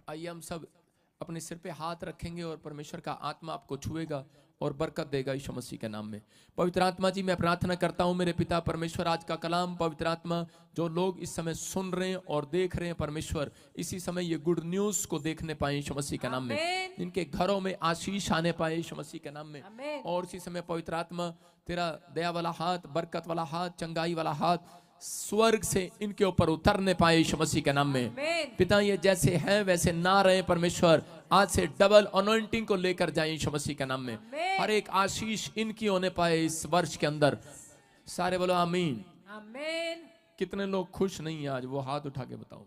आइए हम सब अपने सिर पे हाथ रखेंगे और परमेश्वर का आत्मा आपको छुएगा और बरकत देगा यीशु मसीह के नाम में। पवित्र आत्मा जी, मैं प्रार्थना करता हूँ मेरे पिता परमेश्वर, आज का कलाम पवित्र आत्मा जो लोग इस समय सुन रहे हैं और देख रहे हैं परमेश्वर, इसी समय ये गुड न्यूज को देखने पाए यीशु मसीह के नाम में, इनके घरों में आशीष आने पाए यीशु मसीह के नाम में। और इसी समय पवित्र आत्मा तेरा दया वाला हाथ, बरकत वाला हाथ, चंगाई वाला हाथ स्वर्ग से इनके ऊपर उतरने पाए यीशु मसीह के नाम में। पिता, ये जैसे हैं वैसे ना रहे परमेश्वर, आज से डबल अनॉइंटिंग को लेकर जाए यीशु मसीह के नाम में। हर एक आशीष इनकी होने पाए इस वर्ष के अंदर। सारे बोलो आमीन। आमीन। कितने लोग खुश नहीं है आज, वो हाथ उठा के बताओ।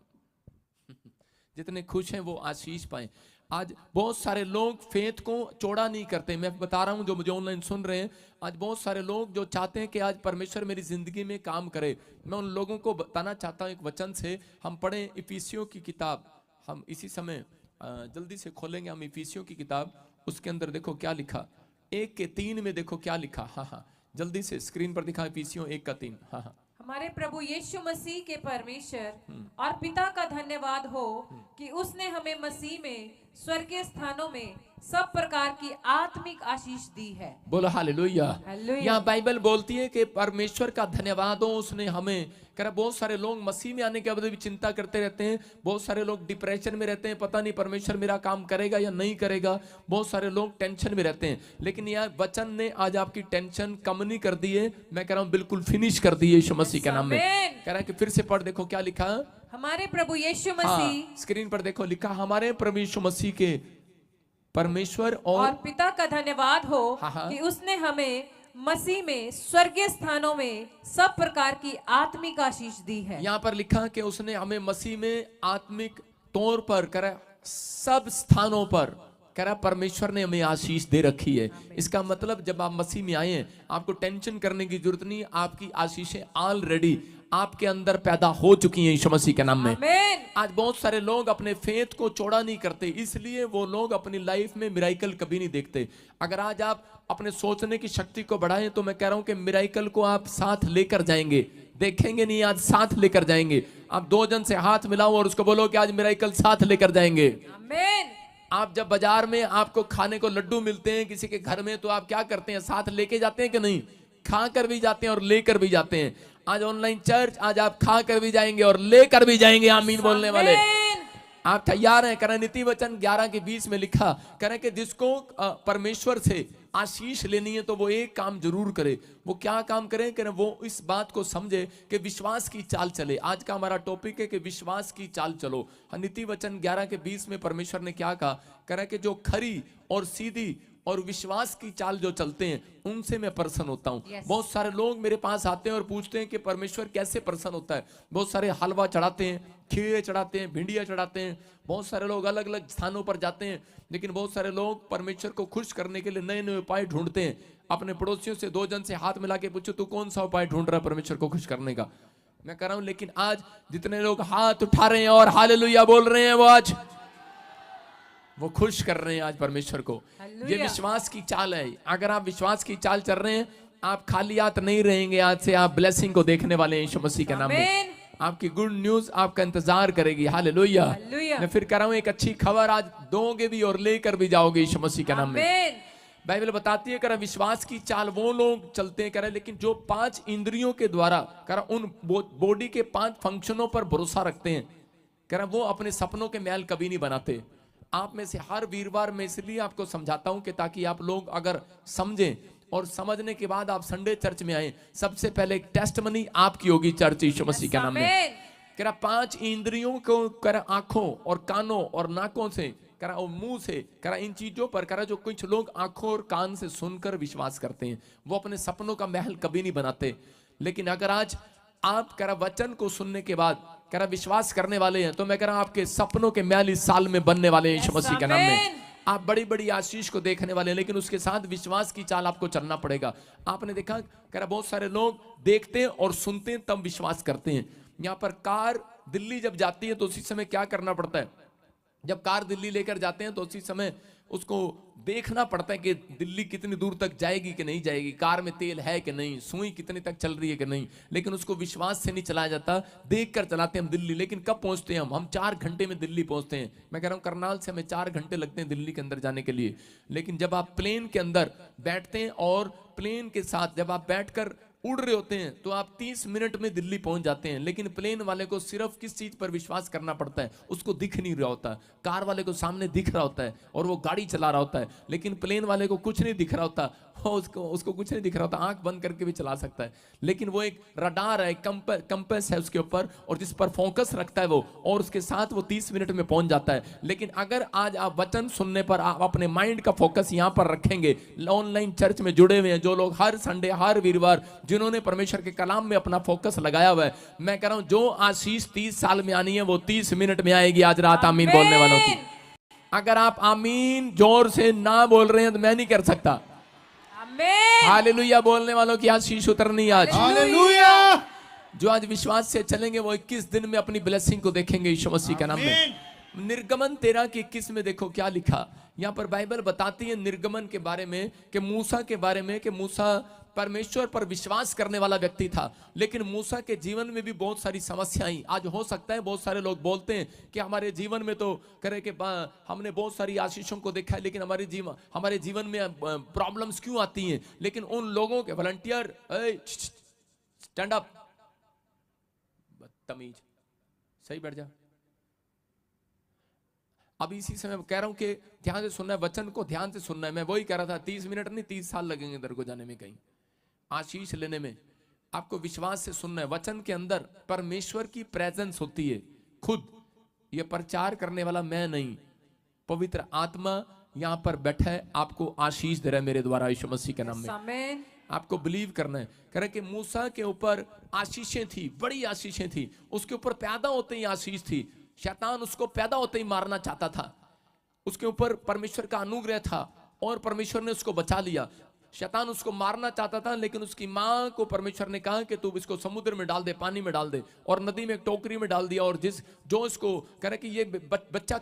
जितने खुश हैं वो आशीष पाए। आज बहुत सारे लोग फेथ को चौड़ा नहीं करते। मैं बता रहा हूं जो मुझे ऑनलाइन सुन रहे हैं, आज बहुत सारे लोग जो चाहते हैं कि आज परमेश्वर मेरी जिंदगी में काम करे, मैं उन लोगों को बताना चाहता हूं एक वचन से। हम पढ़ें इफिसियों की किताब, हम इसी समय जल्दी से खोलेंगे हम इफिसियों की किताब। उसके अंदर देखो क्या लिखा, 1:3 में देखो क्या लिखा। हाँ, जल्दी से स्क्रीन पर दिखा, इफिसियों 1:3। हाँ, हमारे प्रभु यीशु मसीह के परमेश्वर और पिता का धन्यवाद हो कि उसने हमें मसीह में स्वर्गीय स्थानों में सब प्रकार की आत्मिक आशीष दी है। बोलो हालेलुया। यहाँ बाइबल बोलती है कि परमेश्वर का धन्यवाद हो, उसने हमें कर। बहुत सारे लोग मसीह में आने के बाद भी चिंता करते रहते हैं, बहुत सारे लोग डिप्रेशन में रहते हैं, पता नहीं परमेश्वर मेरा काम करेगा या नहीं करेगा, बहुत सारे लोग टेंशन में रहते हैं। लेकिन यार वचन ने आज आपकी टेंशन कम नहीं कर दी है, मैं कह रहा हूँ बिल्कुल फिनिश कर दी है यीशु मसीह के नाम में। कह रहा है कि फिर से पढ़, देखो क्या लिखा, हमारे प्रभु यीशु मसीह, स्क्रीन पर देखो लिखा, हमारे प्रभु यीशु मसीह के परमेश्वर और पिता का धन्यवाद हो कि उसने हमें मसीह में स्वर्गीय स्थानों में सब प्रकार की आत्मिक आशीष दी है। यहाँ पर लिखा कि उसने हमें मसीह में आत्मिक तौर पर करा सब स्थानों पर करा परमेश्वर ने हमें आशीष दे रखी है। इसका मतलब जब आप मसीह में आए हैं, आपको टेंशन करने की जरूरत नहीं, आपकी आशीषें ऑलरेडी आपके अंदर पैदा हो चुकी हैं यीशु मसीह के नाम में। आज बहुत सारे लोग अपने फेथ को चौड़ा नहीं करते, इसलिए वो लोग अपनी लाइफ में मिराइकल कभी नहीं देखते। अगर आज आप अपने सोचने की शक्ति को बढ़ाएं तो मैं कह रहा हूं कि मिराइकल को आप साथ लेकर जाएंगे। देखेंगे नहीं, आज साथ लेकर जाएंगे। आप 2 जन से हाथ मिलाओ और उसको बोलो कि आज मिराइकल साथ लेकर जाएंगे। आमीन। आप जब बाजार में आपको खाने को लड्डू मिलते हैं किसी के घर में, तो आप क्या करते हैं, साथ लेके जाते हैं कि नहीं? खा कर भी जाते हैं और लेकर भी जाते हैं। आज ऑनलाइन चर्च, आज आप खा कर भी जाएंगे और लेकर भी जाएंगे। आमीन बोलने वाले आप तैयार हैं? करें नीति वचन 11:20 में लिखा, करें कि जिसको परमेश्वर से आशीष लेनी है तो वो एक काम जरूर करे। वो क्या काम करे? करें वो इस बात को समझे कि विश्वास की चाल चले। आज का हमारा टॉपिक है कि विश्वास की चाल चलो। नीति वचन 11:20 में परमेश्वर ने क्या कहा, करें कि जो खरी और सीधी और विश्वास की चाल जो चलते हैं उनसे मैं प्रसन्न होता हूं। बहुत सारे लोग मेरे पास आते हैं और पूछते हैं कि परमेश्वर कैसे प्रसन्न होता है। बहुत सारे हलवा चढ़ाते हैं, खीरे चढ़ाते हैं, भिंडियां चढ़ाते हैं, बहुत सारे लोग अलग अलग स्थानों पर जाते हैं। लेकिन बहुत सारे लोग परमेश्वर को खुश करने के लिए नए नए उपाय ढूंढते हैं। अपने पड़ोसियों से 2 जन से हाथ मिला के पूछो, तू कौन सा उपाय ढूंढ रहा है परमेश्वर को खुश करने का? मैं कह रहा हूं, लेकिन आज जितने लोग हाथ उठा रहे हैं और हालेलुया बोल रहे हैं, वो आज वो खुश कर रहे हैं आज परमेश्वर को। ये विश्वास की चाल है। अगर आप विश्वास की चाल चल रहे हैं, आप खाली हाथ नहीं रहेंगे। आज से आप ब्लेसिंग को देखने वाले हैं यीशु मसीह के नाम में। आपकी गुड न्यूज आपका इंतजार करेगी। हालेलुया। मैं फिर कह रहा हूं, एक अच्छी खबर आज दोगे भी और लेकर भी जाओगे यीशु मसीह के नाम में। बाइबल बताती है, करा विश्वास की चाल वो लोग चलते हैं, करा लेकिन जो 5 इंद्रियों के द्वारा करा उन बॉडी के 5 फंक्शनों पर भरोसा रखते हैं, करा वो अपने सपनों के महल कभी नहीं बनाते। आप में से हर वीरवार मैं इसलिए आपको समझाता हूं कि ताकि आप लोग अगर समझें और समझने के बाद आप संडे चर्च में आए। सबसे पहले एक टेस्टमनी आपकी होगी चर्च यीशु मसीह के नाम में। करा 5 इंद्रियों को करा आंखों और कानों और नाकों से करा और मुंह से करा इन चीजों पर करा जो कुछ लोग आंखों और कान से सुनकर विश्वास करते हैं, वो अपने सपनों का महल कभी नहीं बनाते। लेकिन अगर आज आप करा वचन को सुनने के बाद करा विश्वास करने वाले हैं, तो मैं कह रहा हूं आपके सपनों के महल इस साल में बनने वाले हैं यीशु मसीह के नाम में। आप बड़ी बड़ी आशीष को देखने वाले हैं, लेकिन उसके साथ विश्वास की चाल आपको चलना पड़ेगा। आपने देखा करा बहुत सारे लोग देखते हैं और सुनते हैं तब विश्वास करते हैं। यहाँ पर कार दिल्ली जब जाती है तो उसी समय क्या करना पड़ता है? जब कार दिल्ली लेकर जाते हैं तो उसी समय उसको देखना पड़ता है कि दिल्ली कितनी दूर तक जाएगी कि नहीं जाएगी, कार में तेल है कि नहीं, सुई कितनी तक चल रही है कि नहीं। लेकिन उसको विश्वास से नहीं चलाया जाता, देख कर चलाते हैं हम दिल्ली। लेकिन कब पहुंचते हैं हम 4 घंटे में दिल्ली पहुंचते हैं। मैं कह रहा हूं करनाल से हमें 4 घंटे लगते हैं दिल्ली के अंदर जाने के लिए। लेकिन जब आप प्लेन के अंदर बैठते हैं और प्लेन के साथ जब आप बैठकर उड़ रहे होते हैं तो आप 30 मिनट में दिल्ली पहुंच जाते हैं। लेकिन प्लेन वाले को सिर्फ किस चीज पर विश्वास करना पड़ता है, उसको दिख नहीं रहा होता। कार वाले को सामने दिख रहा होता है और वो गाड़ी चला रहा होता है, लेकिन प्लेन वाले को कुछ नहीं दिख रहा होता, उसको कुछ नहीं दिख रहा होता, आंख बंद करके भी चला सकता है। लेकिन वो एक रडार है, कंपास है उसके ऊपर, और जिस पर फोकस रखता है वो, और उसके साथ वो 30 मिनट में पहुंच जाता है। लेकिन अगर आज आप वचन सुनने पर आप अपने माइंड का फोकस यहां पर रखेंगे, ऑनलाइन चर्च में जुड़े हुए हैं जो लोग, हर संडे हर वीरवार जिन्होंने परमेश्वर के कलाम में अपना फोकस लगाया हुआ है, मैं कह रहा हूं जो आशीष 30 साल में आनी है वो 30 मिनट में आएगी। आज रात आमीन बोलने वालों की। अगर आप आमीन जोर से ना बोल रहे हैं तो मैं नहीं कर सकता। हालेलुया बोलने वालों की आशीष उतरनी आज। हालेलुया। जो आज विश्वास से चलेंगे वो 21 दिन में अपनी ब्लेसिंग को देखेंगे यीशु मसीह के नाम में। निर्गमन 13 के 21 में देखो क्या लिखा। यहाँ पर बाइबल बताती है निर्गमन के बारे में, कि मूसा के बारे में, कि मूसा परमेश्वर पर विश्वास करने वाला व्यक्ति था। लेकिन मूसा के जीवन में भी बहुत सारी समस्याएं। आज हो सकता है बहुत सारे लोग बोलते हैं कि हमारे जीवन में तो करे कि हमने बहुत सारी आशीषों को देखा है, लेकिन हमारे जीवन में प्रॉब्लम्स क्यों आती हैं। लेकिन उन लोगों के वॉलंटियर, स्टैंड अप, बदतमीज, सही बैठ जा। अब इसी समय कह रहा हूं कि ध्यान से सुनना है, वचन को ध्यान से सुनना है। मैं वही कह रहा था 30 मिनट नहीं 30 साल लगेंगे इधर को जाने में, कहीं आशीष लेने में। आपको विश्वास से सुनना है। वचन के अंदर परमेश्वर की प्रेजेंस होती है खुद। ये प्रचार करने वाला मैं नहीं, पवित्र आत्मा यहां पर बैठा है, आपको आशीष दे रहा है मेरे द्वारा यीशु मसीह के नाम में। आपको बिलीव करना है। कह रहे कि मूसा के ऊपर आशीषें थी, बड़ी आशीषें थी, उसके ऊपर पैदा होते ही आशीष थी। शैतान उसको पैदा होते ही मारना चाहता था। उसके ऊपर परमेश्वर का अनुग्रह था और परमेश्वर ने उसको बचा लिया। शैतान उसको मारना चाहता था, लेकिन उसकी मां को परमेश्वर ने कहा कि तू इसको समुद्र में डाल दे, पानी में डाल दे, और नदी में एक टोकरी में डाल दिया। और जो इसको कह रहे कि ये बच्चा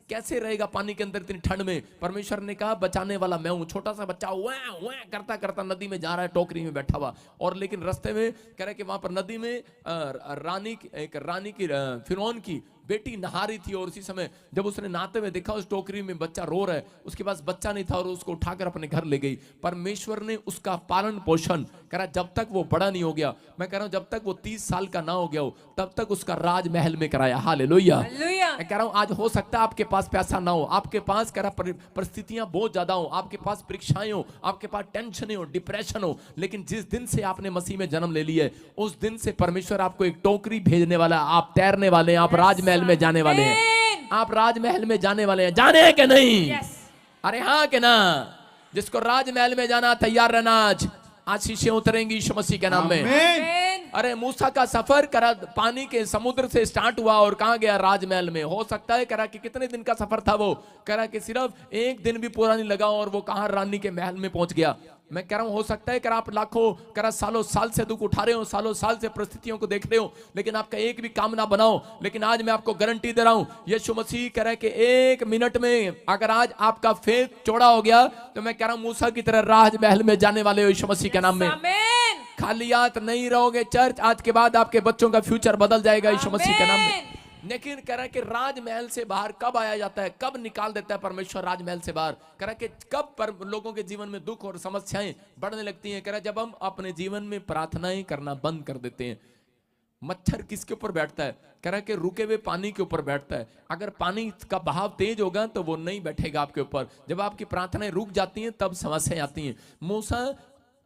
कैसे रहेगा पानी के अंदर इतनी ठंड में। परमेश्वर ने कहा बचाने वाला मैं हूं। छोटा सा बच्चा वह करता करता नदी में जा रहा है, टोकरी में बैठा हुआ। और लेकिन रास्ते में कह रहे कि वहां पर नदी में रानी की फिरौन की बेटी नहा रही थी, और उसी समय जब उसने नहाते हुए देखा उस टोकरी में बच्चा रो रहा है, उसके पास बच्चा नहीं था, और उसको उठाकर अपने घर ले गई। परमेश्वर ने उसका पालन पोषण करा जब तक वो बड़ा नहीं हो गया। मैं कह रहा हूं जब तक वो 30 साल का ना हो गया हो तब तक उसका राजमहल में कराया। हालेलुया। मैं कह रहा हूं आज हो सकता है आपके पास पैसा ना हो, आपके पास कह रहा परिस्थितियां बहुत ज्यादा हो, आपके पास परीक्षाएं हो, आपके पास टेंशन हो, डिप्रेशन हो, लेकिन जिस दिन से आपने मसीह में जन्म ले लिया है उस दिन से परमेश्वर आपको एक टोकरी भेजने वाला है। आप तैरने वाले हैं, आप राजमहल में जाने वाले हैं, आप राजमहल में जाने वाले हैं। जाने हैं कि नहीं? अरे हाँ के ना? जिसको राजमहल में जाना तैयार रहना, आज आशीषें उतरेंगी यीशु मसीह के नाम में। अरे मूसा का सफर करा पानी के समुद्र से स्टार्ट हुआ और कहां गया? राजमहल में। हो सकता है करा कि कितने दिन का सफर था वो, करा कि सिर्फ 1 दिन भी पूरा नहीं लगा और वो कहां रानी के महल में पहुंच गया। मैं कह रहा हूं हो सकता है करा आप लाखों करा सालों साल से दुख उठा रहे हो, सालों साल से परिस्थितियों को देख रहे हो, लेकिन आपका एक भी काम ना बनाओ। लेकिन आज मैं आपको गारंटी दे रहा हूं यीशु मसीह कह रहा है कि 1 मिनट में अगर आज आपका फेथ चौड़ा हो गया तो मैं कह रहा हूं मूसा की तरह राजमहल में जाने वाले हो यीशु मसीह के नाम में। खाली हाथ नहीं रहोगे चर्च, आज के बाद आपके बच्चों का फ्यूचर बदल जाएगा यीशु मसीह के नाम में। लेकिन कह रहा है कि राजमहल से बाहर कब आया जाता है, कब निकाल देता है परमेश्वर राजमहल से बाहर? कह रहा है कि कब पर लोगों के जीवन में दुख और समस्याएं बढ़ने लगती हैं? कह रहा है जब हम अपने जीवन में प्रार्थनाएं करना बंद कर देते हैं। मच्छर किसके ऊपर बैठता है? कह रहा है कि रुके हुए पानी के ऊपर बैठता है। अगर पानी का बहाव तेज होगा तो वो नहीं बैठेगा आपके ऊपर। जब आपकी प्रार्थनाएं रुक जाती हैं तब समस्याएं आती हैं। मूसा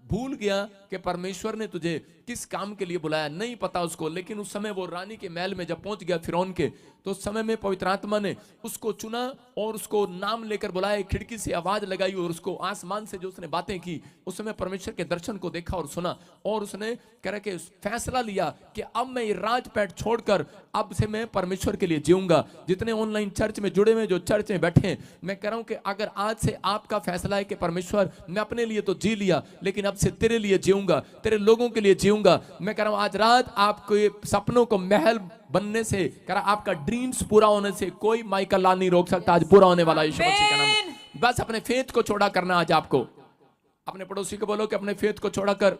भूल गया कि परमेश्वर ने तुझे किस काम के लिए बुलाया, नहीं पता उसको। लेकिन उस समय वो रानी के महल में जब पहुंच गया फिरौन के, तो उस समय में पवित्र आत्मा ने उसको चुना और उसको नाम लेकर बुलाया, खिड़की से आवाज लगाई और उसको आसमान से जो उसने बातें की उस समय परमेश्वर के दर्शन को देखा और सुना। और उसने कह रहा कि फैसला लिया कि अब मैं ये राजपैठ छोड़कर अब से मैं परमेश्वर के लिए जीऊंगा। जितने ऑनलाइन चर्च में जुड़े हुए, जो चर्च में बैठे हैं, मैं कह रहा हूं कि अगर आज से आपका फैसला है कि परमेश्वर मैं अपने लिए तो जी लिया लेकिन अब से तेरे लिए जीऊंगा, तेरे लोगों के लिए जीऊंगा, करूंगा। मैं कह रहा हूं आज रात आपके सपनों को महल बनने से, कह रहा आपका ड्रीम्स पूरा होने से कोई माइकल लाल नहीं रोक सकता। आज पूरा होने वाला है यीशु मसीह के नाम में। बस अपने फेथ को छोड़ा करना आज आपको। अपने पड़ोसी को बोलो कि अपने फेथ को छोड़ा कर,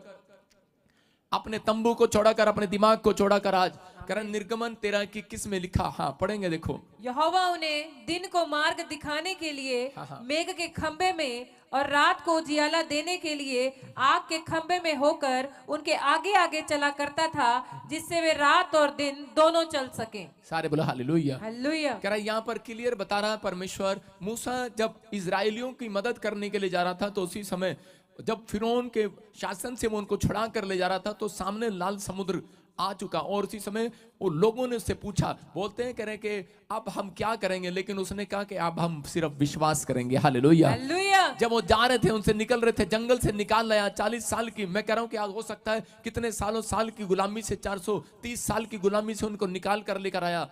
अपने तंबू को छोड़ा कर, अपने दिमाग को छोड़ा कर। आज कारण निर्गमन 13:21 में लिखा, हाँ पढ़ेंगे, देखो। यहोवा उन्हें दिन को मार्ग दिखाने के लिए मेघ के खंबे में और रात को उजियाला देने के लिए आग के खंबे में होकर उनके आगे आगे चला करता था, जिससे वे रात और दिन दोनों चल सके। सारे बोलो हालेलुया। हालेलुया। कह रहा है यहाँ पर क्लियर बता रहा है परमेश्वर। मूसा जब इजरायलियों की मदद करने के लिए जा रहा था, तो उसी समय जब फिरौन के शासन से वो उनको छुड़ा कर ले जा रहा था, तो सामने लाल समुद्र आ चुका। और उसी समय वो लोगों ने उससे पूछा, बोलते हैं कह रहे कि अब हम क्या करेंगे, लेकिन उसने कहा कि अब हम सिर्फ विश्वास करेंगे। हालेलुया। हालेलुया। जब वो जा रहे थे, उनसे निकल रहे थे, जंगल से निकाल लाया 40 साल की, मैं कह रहा हूं कि आज हो सकता है कितने साल की गुलामी से, 430 साल की गुलामी से उनको निकाल कर लेकर आया।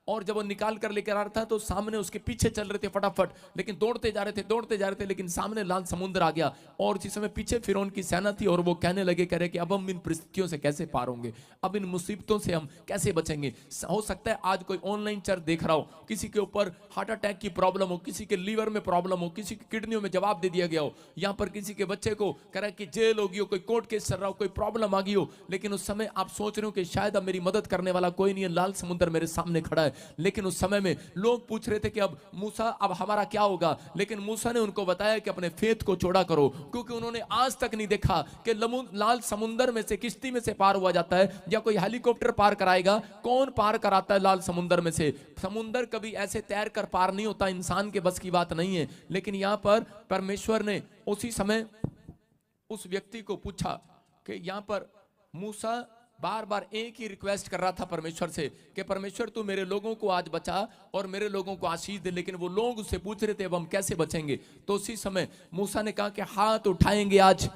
और जब वो निकाल कर लेकर आ रहा था, तो सामने उसके पीछे चल रहे थे फटाफट, लेकिन दौड़ते जा रहे थे, लेकिन सामने लाल समुद्र आ गया। और उसी समय पीछे फिरौन की सेना थी, और वो कहने लगे, कह रहे कि अब हम इन परिस्थितियों से कैसे पार होंगे, अब इन मुसीबतों से हम कैसे बचेंगे। हो सकता है आज कोई ऑनलाइन चर्च देख रहा हो, किसी के ऊपर हार्ट अटैक की प्रॉब्लम हो, किसी के लीवर में प्रॉब्लम हो, किसी की किडनियों में जवाब दे दिया गया हो, यहाँ पर किसी के बच्चे को कह रहा है कि जेल होगी हो, कोई कोर्ट केस चल रहा हो, कोई प्रॉब्लम आ गई हो, लेकिन उस समय आप सोच रहे हो कि शायद अब मेरी मदद करने वाला कोई नहीं है, लाल समुद्र मेरे सामने खड़ा है। लेकिन उस समय में लोग पूछ रहे थे कि अब मूसा, अब हमारा क्या होगा। लेकिन मूसा ने उनको बताया कि अपने फेथ को चौड़ा करो, क्योंकि उन्होंने आज तक नहीं देखा कि लाल समुद्र में से किश्ती में से पार हुआ जाता है, या कोई हेलीकॉप्टर पार कराएगा। कौन पार कराता है लाल समुद्र में से? समुद्र कभी ऐसे तैर कर पार नहीं होता, इंसान के बस की बात नहीं है। लेकिन यहां पर परमेश्वर ने उसी समय उस व्यक्ति को पूछा कि यहां पर मूसा बार बार एक ही रिक्वेस्ट कर रहा था परमेश्वर से कि परमेश्वर तू मेरे लोगों को आज बचा और मेरे लोगों को आशीष दे। लेकिन वो लोग उससे पूछ रहे थे अब हम कैसे बचेंगे। तो उसी समय मूसा ने कहा कि हाथ उठाएंगे आज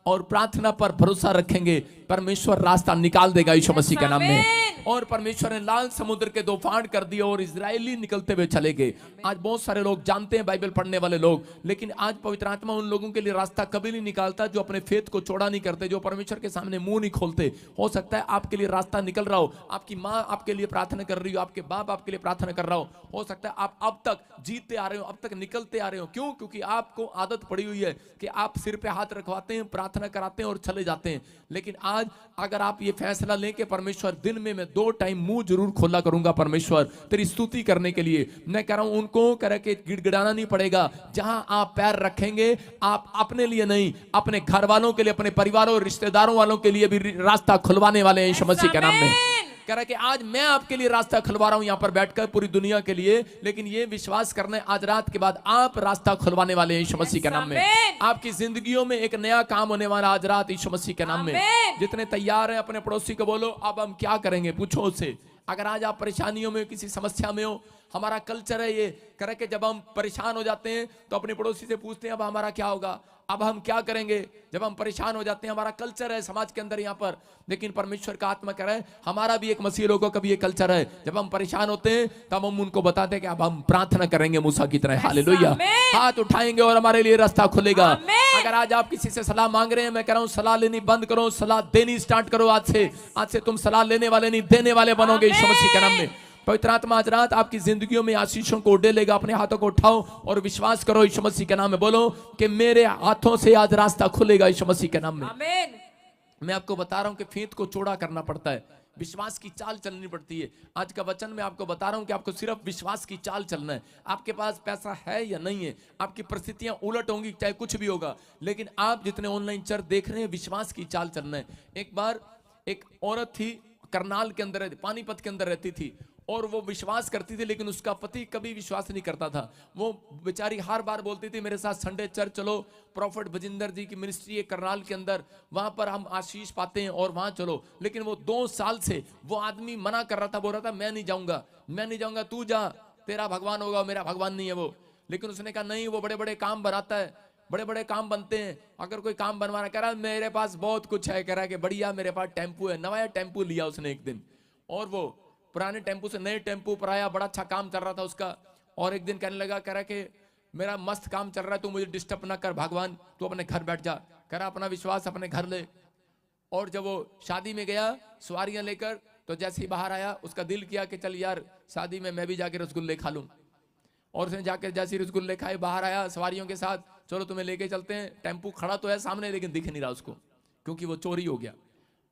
और प्रार्थना पर भरोसा रखेंगे, परमेश्वर रास्ता निकाल देगा यीशु मसीह के नाम में। और परमेश्वर ने लाल समुद्र के 2 फाड़ कर दिए और इजरायली निकलते हुए चले गए। आज बहुत सारे लोग जानते हैं, बाइबल पढ़ने वाले लोग, लेकिन आज पवित्र आत्मा उन लोगों के लिए रास्ता कभी नहीं निकालता जो अपने फेथ को चौड़ा नहीं करते, जो परमेश्वर के सामने मुंह नहीं खोलते। हो सकता है आपके लिए रास्ता निकल रहा हो, आपकी माँ आपके लिए प्रार्थना कर रही हो, आपके बाप आपके लिए प्रार्थना कर रहा हो सकता है आप अब तक जीतते आ रहे हो, अब तक निकलते आ रहे हो। क्यों? क्योंकि आपको आदत पड़ी हुई है कि आप सिर पे हाथ रखवाते हैं, प्रार्थना कराते हैं और चले जाते हैं। लेकिन आज अगर आप ये फैसला लें कि परमेश्वर दिन में मैं 2 टाइम मुंह जरूर खोला करूंगा परमेश्वर तेरी स्तुति करने के लिए, मैं कह रहा हूं उनको कह के गिड़गिड़ाना नहीं पड़ेगा। जहां आप पैर रखेंगे, आप अपने लिए नहीं, अपने घर वालों के लिए, अपने परिवारों और रिश्तेदारों वालों के लिए भी रास्ता खुलवाने वाले हैं यीशु मसीह के नाम में। कह रहा है कि आज मैं आपके लिए रास्ता खुलवा रहा हूं यहां पर बैठकर पूरी दुनिया के लिए, लेकिन ये विश्वास करना है आज रात के बाद आप रास्ता खुलवाने वाले हैं यीशु मसीह के नाम में। आपकी जिंदगियों में एक नया काम होने वाला आज रात यीशु मसीह के नाम में। जितने तैयार हैं अपने पड़ोसी को बोलो अब हम क्या करेंगे, पूछो उससे। अगर आज आप परेशानियों में, किसी समस्या में हो, हमारा कल्चर है ये कह रहे कि जब हम परेशान हो जाते हैं तो अपने पड़ोसी से पूछते हैं अब हमारा क्या होगा, अब हम क्या करेंगे। जब हम परेशान हो जाते हैं, हमारा कल्चर है समाज के अंदर यहाँ पर। लेकिन परमेश्वर का आत्मा कह रहा है हमारा भी एक मसीह लोगों का भी ये कल्चर है, जब हम परेशान होते हैं तब हम उनको बताते हैं कि अब हम प्रार्थना करेंगे मूसा की तरह। हालेलुया। हाथ उठाएंगे और हमारे लिए रास्ता खुलेगा। अगर आज आप किसी से सलाह मांग रहे हैं, मैं कह रहा हूं सलाह लेनी बंद करो, सलाह देनी स्टार्ट करो। आज से तुम सलाह लेने वाले नहीं, देने वाले बनोगे यीशु मसीह के नाम में। पवित्र आत्मा आज रात आपकी जिंदगियों में आशीषों को उड़ेलेगा। अपने हाथों को उठाओ और विश्वास करो यीशु मसीह के नाम में। बोलो कि मेरे हाथों से आज रास्ता खुलेगा यीशु मसीह के नाम में। आमीन। मैं आपको बता रहा हूं कि फेथ को चौड़ा करना पड़ता है, विश्वास की चाल चलनी पड़ती है। आज का वचन मैं आपको बता रहा हूं कि आपको सिर्फ विश्वास की चाल चलना है। आपके पास पैसा है या नहीं है, आपकी परिस्थितियां उलट होंगी, चाहे कुछ भी होगा, लेकिन आप जितने ऑनलाइन चर्च देख रहे हैं, विश्वास की चाल चलना है। एक बार एक औरत थी, करनाल के अंदर, पानीपत के अंदर रहती थी, और वो विश्वास करती थी, लेकिन उसका पति कभी विश्वास नहीं करता था। वो बेचारी हर बार बोलती थी मेरे साथ संडे चर्च चलो, प्रॉफिट भजिंदर जी की मिनिस्ट्री है करनाल के अंदर, वहां पर हम आशीष पाते हैं और वहां चलो। लेकिन वो 2 साल से वो आदमी मना कर रहा था, बोल रहा था मैं नहीं जाऊंगा, मैं नहीं जाऊंगा, तू जा, तेरा भगवान होगा, मेरा भगवान नहीं है वो। लेकिन उसने कहा नहीं, वो बड़े बड़े काम बनाता है, बड़े बड़े काम बनते हैं, अगर कोई काम बनवाना। कह रहा मेरे पास बहुत कुछ है, कह रहा है कि बढ़िया मेरे पास टेम्पू है। नया टेम्पू लिया उसने एक दिन, और वो पुराने टेम्पू से नए टेम्पू पर आया, बड़ा अच्छा काम चल रहा था उसका। और एक दिन कहने लगा, कह रहा कि मेरा मस्त काम चल रहा है, तू मुझे डिस्टर्ब ना कर भगवान, तू अपने घर बैठ जा। कह रहा अपना विश्वास अपने घर ले। और जब वो शादी में गया सवारियां लेकर, तो जैसे ही बाहर आया उसका दिल किया कि चल यार शादी में मैं भी जाके रसगुल्ले खा लूं। और उसने जाकर जैसे रसगुल्ले खाए बाहर आया सवारियों के साथ, चलो तुम्हें लेके चलते हैं। टेम्पू खड़ा तो है सामने लेकिन दिख नहीं रहा उसको, क्योंकि वो चोरी हो गया।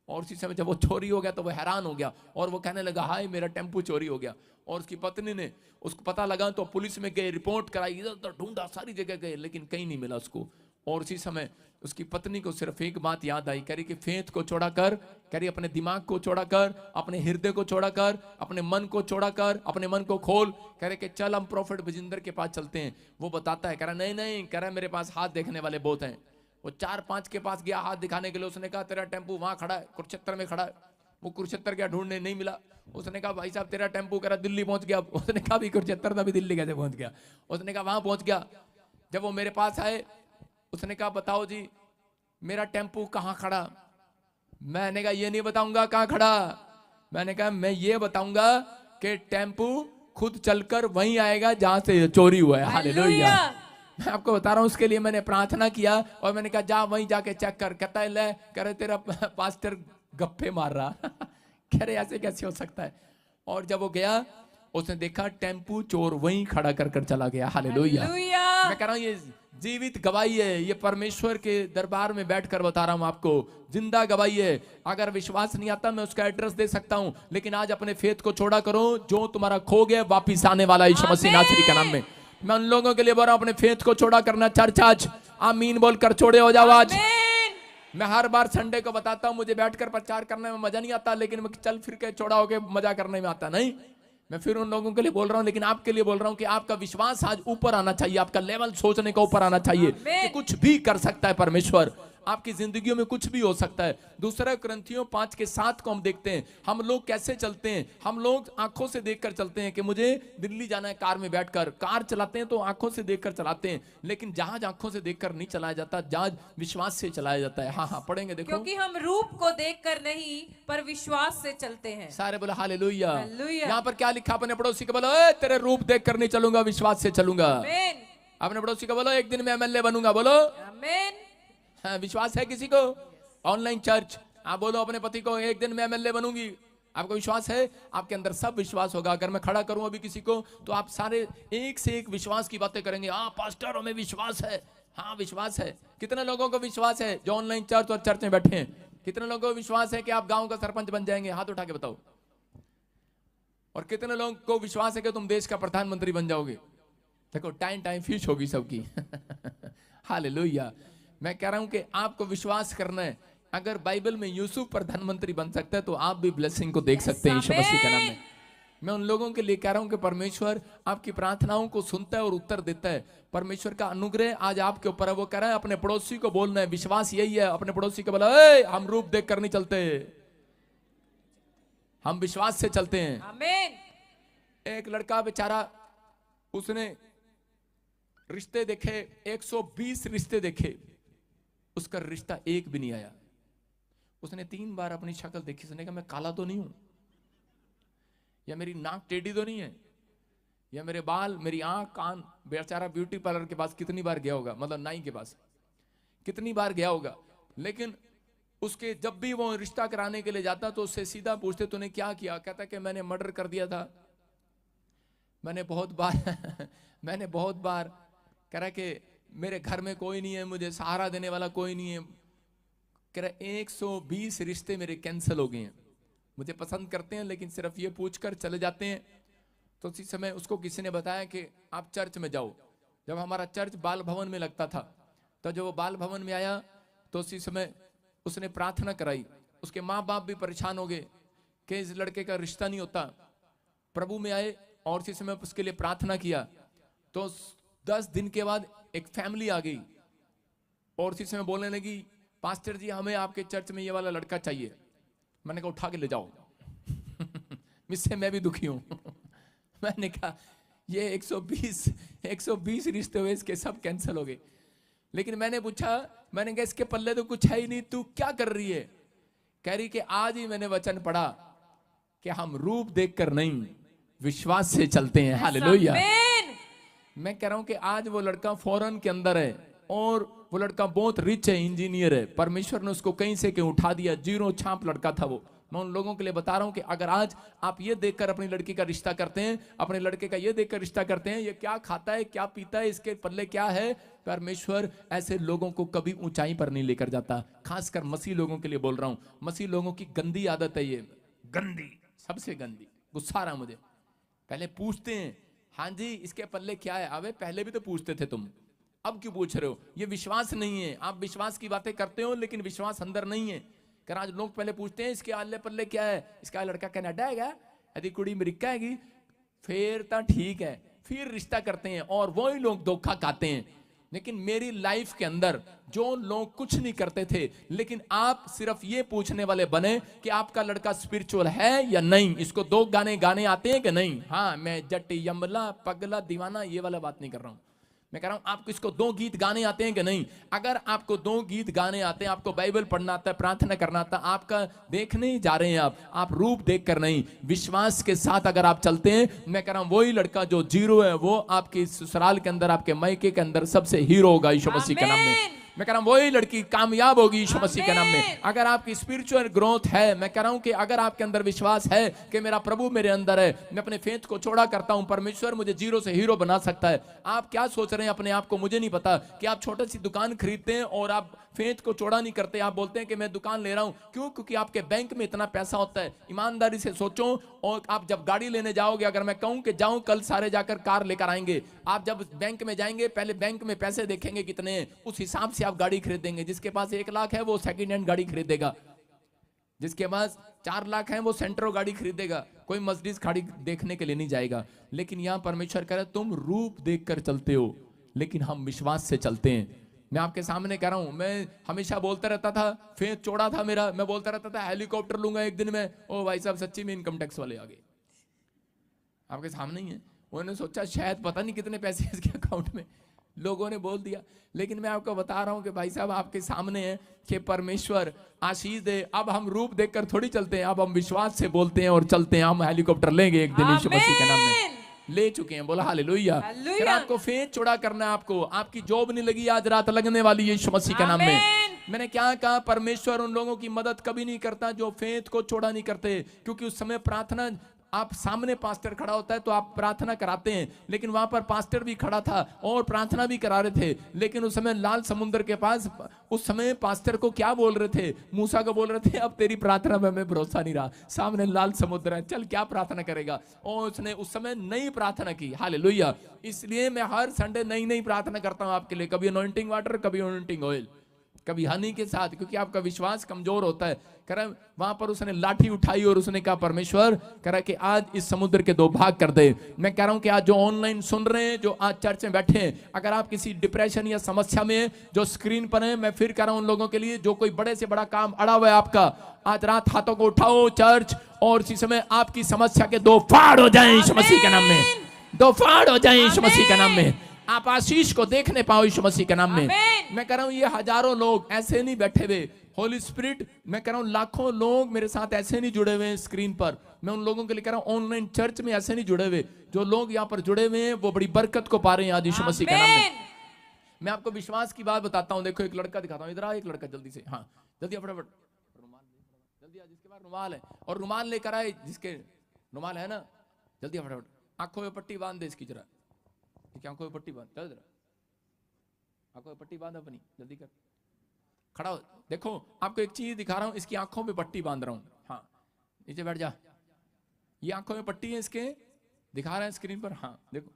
और उसी समय जब वो चोरी हो गया तो वो हैरान हो गया और वो कहने लगा हाय मेरा टेम्पू चोरी हो गया। और उसकी पत्नी ने उसको पता लगा तो पुलिस में गए, रिपोर्ट कराई, इधर उधर ढूंढा, सारी जगह गए लेकिन कहीं नहीं मिला उसको। और उसी समय उसकी पत्नी को सिर्फ एक बात याद आई, कह रही कि फेंथ को चौड़ा कर, कह रही अपने दिमाग को चौड़ा कर, अपने हृदय को चौड़ा कर, अपने मन को चौड़ा कर, अपने मन को खोल। कह रहे कि चल हम प्रोफेट बजिंदर के पास चलते हैं। वो बताता है, कह रहा नहीं नहीं, कह रहा मेरे पास हाथ देखने वाले बहुत हैं। वो 4-5 के पास गया हाथ दिखाने के लिए। उसने कहा तेरा टेम्पू वहां खड़ा है, कुरुक्षेत्र में खड़ा है। वो कुरुक्षेत्र गया ढूंढने, नहीं मिला। उसने कहा भाई साहब तेरा टेम्पू, कह रहा दिल्ली पहुंच गया। उसने कहा भी कुरुक्षेत्र था, भी दिल्ली कैसे पहुंच गया? उसने कहा वहां पहुंच गया। जब वो मेरे पास आए उसने कहा बताओ जी मेरा टेम्पू कहाँ खड़ा? मैंने कहा ये नहीं बताऊंगा कहाँ खड़ा, मैंने कहा मैं ये बताऊंगा कि टेम्पू खुद चलकर वहीं आएगा जहां से चोरी हुआ है। हालेलुया। मैं आपको बता रहा हूं, उसके लिए मैंने प्रार्थना किया और मैंने कहा जा वहीं जाके चेक कर। कहता है ले, कह रहे तेरा पास्टर गप्पे मार रहा कह रहे ऐसे कैसे हो सकता है? और जब वो गया उसने देखा टेम्पू चोर वहीं खड़ा कर कर चला गया। हालेलुया। मैं कह रहा हूं ये जीवित गवाही है, ये परमेश्वर के दरबार में बैठकर बता रहा हूं आपको, जिंदा गवाही है। अगर विश्वास नहीं आता मैं उसका एड्रेस दे सकता हूं, लेकिन आज अपने फेथ को छोड़ा करो, जो तुम्हारा खो गया वापिस आने वाला यीशु मसीह नासरी का नाम में। मैं उन लोगों के लिए बोल रहा हूं अपने फेथ को छोड़ा करना। चर्च आज आमीन बोलकर छोड़े हो जाओ आज। मैं हर बार संडे को बताता हूं मुझे बैठकर प्रचार करने में मजा नहीं आता, लेकिन मैं चल फिर के छोड़ा होके मजा करने में आता नहीं। मैं फिर उन लोगों के लिए बोल रहा हूं, लेकिन आपके लिए बोल रहा हूं कि आपका विश्वास आज ऊपर आना चाहिए, आपका लेवल सोचने का ऊपर आना चाहिए कि कुछ भी कर सकता है परमेश्वर, आपकी जिंदगियों में कुछ भी हो सकता है। दूसरा कुरिन्थियों 5:7 को हम देखते हैं, हम लोग कैसे चलते हैं। हम लोग आंखों से देखकर चलते हैं कि मुझे दिल्ली जाना है कार में बैठकर। कार चलाते हैं तो आंखों से देखकर चलाते हैं, लेकिन जहाज आंखों से देखकर नहीं चलाया जाता, जहाज विश्वास से चलाया जाता है। हाँ पढ़ेंगे देखो, क्योंकि हम रूप को देखकर नहीं पर विश्वास से चलते हैं। सारे बोला हालेलुया। हालेलुया। यहाँ पर क्या लिखा? अपने पड़ोसी को बोलो तेरे रूप देखकर नहीं चलूंगा, विश्वास से चलूंगा। अपने पड़ोसी को बोलो एक दिन मैं एमएलए बनूंगा। बोलो आमीन। हाँ, विश्वास है किसी को? ऑनलाइन चर्च आप बोलो अपने पति को एक दिन मैं एमएलए बनूंगी। आपको विश्वास है? आपके अंदर सब विश्वास होगा। अगर मैं खड़ा करूं अभी किसी को तो आप सारे एक से एक विश्वास की बातें करेंगे। हाँ पास्टर हमें विश्वास है। हाँ विश्वास है। कितने लोगों को विश्वास है जो ऑनलाइन चर्च और चर्च में बैठे हैं? कितने लोगों को विश्वास है कि आप गांव का सरपंच बन जाएंगे? हाथ उठा के बताओ। और कितने लोगों को विश्वास है कि तुम देश का प्रधानमंत्री बन जाओगे? देखो टाइम फिश होगी सबकी हालेलुया। मैं कह रहा हूं कि आपको विश्वास करना है। अगर बाइबल में यूसुफ प्रधानमंत्री बन सकता है तो आप भी ब्लेसिंग को देख सकते हैं यीशु मसीह के नाम में। मैं उन लोगों के लिए कह रहा हूं कि परमेश्वर आपकी प्रार्थनाओं को सुनता है और उत्तर देता है। परमेश्वर का अनुग्रह आज आपके ऊपर है। वो कह रहा है अपने पड़ोसी को बोलना है, विश्वास यही है। अपने पड़ोसी को बोला हम रूप देख कर नहीं चलते, हम विश्वास से चलते हैं। आमीन। एक लड़का बेचारा, उसने रिश्ते देखे, 120 रिश्ते देखे, उसका रिश्ता एक भी नहीं आया। उसने 3 बार अपनी शक्ल देखी, उसने कहा मैं काला तो नहीं हूं, या मेरी नाक टेढ़ी तो नहीं है, या मेरे बाल, मेरी आंख, कान। बेचारा ब्यूटी पार्लर के पास कितनी बार गया होगा, मतलब नाई के पास कितनी बार गया होगा, लेकिन उसके जब भी वो रिश्ता कराने के लिए जाता तो उससे सीधा पूछते तूने क्या किया? कहता कि मैंने मर्डर कर दिया था, मैंने बहुत बार मैंने बहुत बार। कह रहा कि मेरे घर में कोई नहीं है, मुझे सहारा देने वाला कोई नहीं है। कह रहा 120 रिश्ते मेरे कैंसिल हो गए हैं। मुझे पसंद करते हैं लेकिन सिर्फ ये पूछकर चले जाते हैं। तो उसी समय उसको किसी ने बताया कि आप चर्च में जाओ। जब हमारा चर्च बाल भवन में लगता था, तो जब वो बाल भवन में आया तो उसी समय उसने प्रार्थना कराई। उसके माँ बाप भी परेशान हो गए कि इस लड़के का रिश्ता नहीं होता। प्रभु में आए और उसी समय उसके लिए प्रार्थना किया। तो 10 दिन के बाद एक फैमिली आ गई और उसी समय बोलने लगी पास्टर जी हमें आपके चर्च में ये वाला लड़का चाहिए। मैंने कहा उठा के ले जाओ इससे मैं भी दुखी हूं मैंने कहा ये 120 रिश्ते हुए, इसके सब कैंसिल हो गए। लेकिन मैंने पूछा, मैंने कहा इसके पल्ले तो कुछ है ही नहीं, तू क्या कर रही है? कह रही कि आज ही मैंने वचन पढ़ा कि हम रूप देखकर नहीं विश्वास से चलते हैं। हालेलुया। मैं कह रहा हूं कि आज वो लड़का फॉरेन के अंदर है और वो लड़का बहुत रिच है, इंजीनियर है, परमेश्वर ने उसको कहीं से कहीं उठा दिया, जीरो छाप लड़का था वो। मैं उन लोगों के लिए बता रहा हूं कि अगर आज आप ये देखकर अपनी लड़की का रिश्ता करते हैं, अपने लड़के का ये देखकर रिश्ता करते हैं, ये क्या खाता है, क्या पीता है, इसके पल्ले क्या है, परमेश्वर ऐसे लोगों को कभी ऊंचाई पर नहीं लेकर जाता। खासकर मसीह लोगों के लिए बोल रहा हूं, मसीह लोगों की गंदी आदत है ये, गंदी, सबसे गंदी। गुस्सा आ रहा मुझे। पहले पूछते हैं, हाँ जी इसके पल्ले क्या है, अबे पहले भी तो पूछते थे तुम, अब क्यों पूछ रहे हो? ये विश्वास नहीं है। आप विश्वास की बातें करते हो लेकिन विश्वास अंदर नहीं है। कर आज लोग पहले पूछते हैं इसके आले पल्ले क्या है, इसका लड़का कनाडा है क्या, यदि कुड़ी अमेरिका हैगी, फिर तो ठीक है, फिर रिश्ता करते हैं और वही लोग धोखा खाते हैं। लेकिन मेरी लाइफ के अंदर जो लोग कुछ नहीं करते थे, लेकिन आप सिर्फ ये पूछने वाले बने कि आपका लड़का स्पिरिचुअल है या नहीं, इसको 2 गाने आते हैं कि नहीं। हाँ, मैं जट्टी यमला पगला दीवाना ये वाला बात नहीं कर रहा हूं। मैं कह रहा हूं आपको इसको 2 गीत गाने आते हैं कि नहीं। अगर आपको 2 गीत गाने आते हैं, आपको बाइबल पढ़ना आता है, प्रार्थना करना आता है, आपका देखने ही जा रहे हैं आप रूप देखकर नहीं, विश्वास के साथ अगर आप चलते हैं, मैं कह रहा हूं वही लड़का जो जीरो है वो आपके ससुराल के अंदर, आपके मायके के अंदर सबसे हीरो होगा यीशु मसीह के नाम में। मैं कह रहा हूं वही लड़की कामयाब होगी यीशु मसीह के नाम में। अगर आपकी स्पिरिचुअल ग्रोथ है, मैं कह रहा हूं कि अगर आपके अंदर विश्वास है कि मेरा प्रभु मेरे अंदर है, मैं अपने फेथ को चौड़ा करता हूं, परमेश्वर मुझे जीरो से हीरो बना सकता है। आप क्या सोच रहे हैं अपने आप को, मुझे नहीं पता, कि आप छोटी सी दुकान खरीदते हैं और आप फेथ को चौड़ा नहीं करते। आप बोलते हैं कि मैं दुकान ले रहा हूं, क्यों? क्योंकि आपके बैंक में इतना पैसा होता है। ईमानदारी से सोचो, और आप जब गाड़ी लेने जाओगे, अगर मैं कहूं कि जाऊं कल सारे जाकर कार लेकर आएंगे, आप जब बैंक में जाएंगे पहले बैंक में पैसे देखेंगे कितने हैं, उस हिसाब से आप गाड़ी खरीदेंगे। जिसके पास 1 लाख है वो सेकंड हैंड गाड़ी खरीदेगा, जिसके पास 4 लाख है वो सेंट्रो गाड़ी खरीदेगा, कोई मर्सिडीज गाड़ी देखने के लिए नहीं जाएगा। लेकिन यहां परमेश्वर कह रहा है तुम रूप देखकर चलते हो, लेकिन हम विश्वास से चलते हैं। मैं आपके सामने कह रहा हूं, मैं हमेशा बोलता रहता था, फेथ चौड़ा था मेरा, मैं बोलता रहता था हेलीकॉप्टर लूंगा एक दिन में। ओ भाई साहब, सच्ची में इनकम टैक्स वाले आ गए, आपके सामने ही है। उन्होंने सोचा शायद पता नहीं कितने पैसे इसके अकाउंट में, लोगों ने बोल दिया। लेकिन मैं आपको बता रहा हूं कि भाई साहब आपके सामने है कि परमेश्वर आशीष दे। अब हम रूप देखकर थोड़ी चलते हैं, अब हम विश्वास से बोलते हैं और चलते हैं। हम हेलीकॉप्टर लेंगे एक दिन यीशु मसीह के नाम में, ले चुके हैं, बोला हालेलुया। फिर आपको फेथ चौड़ा करना है, आपकी जॉब नहीं लगी, आज रात लगने वाली है यीशु मसीह के नाम में। मैंने क्या कहा, परमेश्वर उन लोगों की मदद कभी नहीं करता जो फेथ को चौड़ा नहीं करते, क्योंकि उस समय प्रार्थना, आप सामने पास्टर खड़ा होता है तो आप प्रार्थना कराते हैं, लेकिन वहां पर पास्टर भी खड़ा था और प्रार्थना भी करा रहे थे। लेकिन उस समय लाल समुद्र के पास, उस समय पास्टर को क्या बोल रहे थे, मूसा को बोल रहे थे अब तेरी प्रार्थना में हमें भरोसा नहीं रहा, सामने लाल समुद्र है, चल क्या प्रार्थना करेगा। और उसने उस समय नई प्रार्थना की, हालेलुया। इसलिए मैं हर संडे नई प्रार्थना करता हूं आपके लिए, कभी अनॉइंटिंग वाटर, कभी अनॉइंटिंग ऑयल, कभी हनी के साथ, क्योंकि आपका विश्वास कमजोर होता है। कह रहा वहां पर उसने लाठी उठाई और उसने कहा परमेश्वर, कह रहा कि आज इस समुद्र के 2 भाग कर दे। मैं कह रहा हूं कि आज जो ऑनलाइन सुन रहे हैं, जो आज चर्च में बैठे हैं, अगर आप किसी डिप्रेशन या समस्या में जो स्क्रीन पर है, मैं फिर कह रहा हूं उन लोगों के लिए जो कोई बड़े से बड़ा काम अड़ा हुआ है आपका, आज रात हाथों को उठाओ चर्च, और इसी समय आपकी समस्या के 2 फाड़ हो जाए यीशु मसीह के नाम में, 2 फाड़ हो जाए यीशु मसीह के नाम में। आप आशीष को देखने पाओ यीशु मसीह के नाम में। मैं कह रहा हूं ये हजारों लोग ऐसे नहीं बैठे हुए, होली स्पिरिट, मैं कह रहा हूं लाखों लोग मेरे साथ ऐसे नहीं जुड़े हुए हैं स्क्रीन पर। मैं उन लोगों के लिए कह रहा हूं ऑनलाइन चर्च में ऐसे नहीं जुड़े हुए, जो लोग यहाँ पर जुड़े हुए हैं वो बड़ी बरकत को पा रहे हैं आज यीशु मसीह के नाम में। मैं आपको विश्वास की बात बताता हूं, देखो एक लड़का दिखाता हूं, इधर आ एक लड़का, जल्दी से, हाँ जल्दी फटाफट, जल्दी आ, जिसके पास रुमाल है, और रुमाल लेकर आए, जिसके रुमाल है ना, जल्दी फटाफट, आंखों में पट्टी बांध दे इसकी, जरा आंखों में पट्टी बांध, चल जरा आंखों में पट्टी बांध अपनी, जल्दी कर, खड़ा हो। देखो आपको एक चीज दिखा रहा हूं, इसकी आंखों में पट्टी बांध रहा हूं, हाँ नीचे बैठ जा, ये आंखों में पट्टी है इसके, दिखा रहे हैं स्क्रीन पर, हाँ देखो।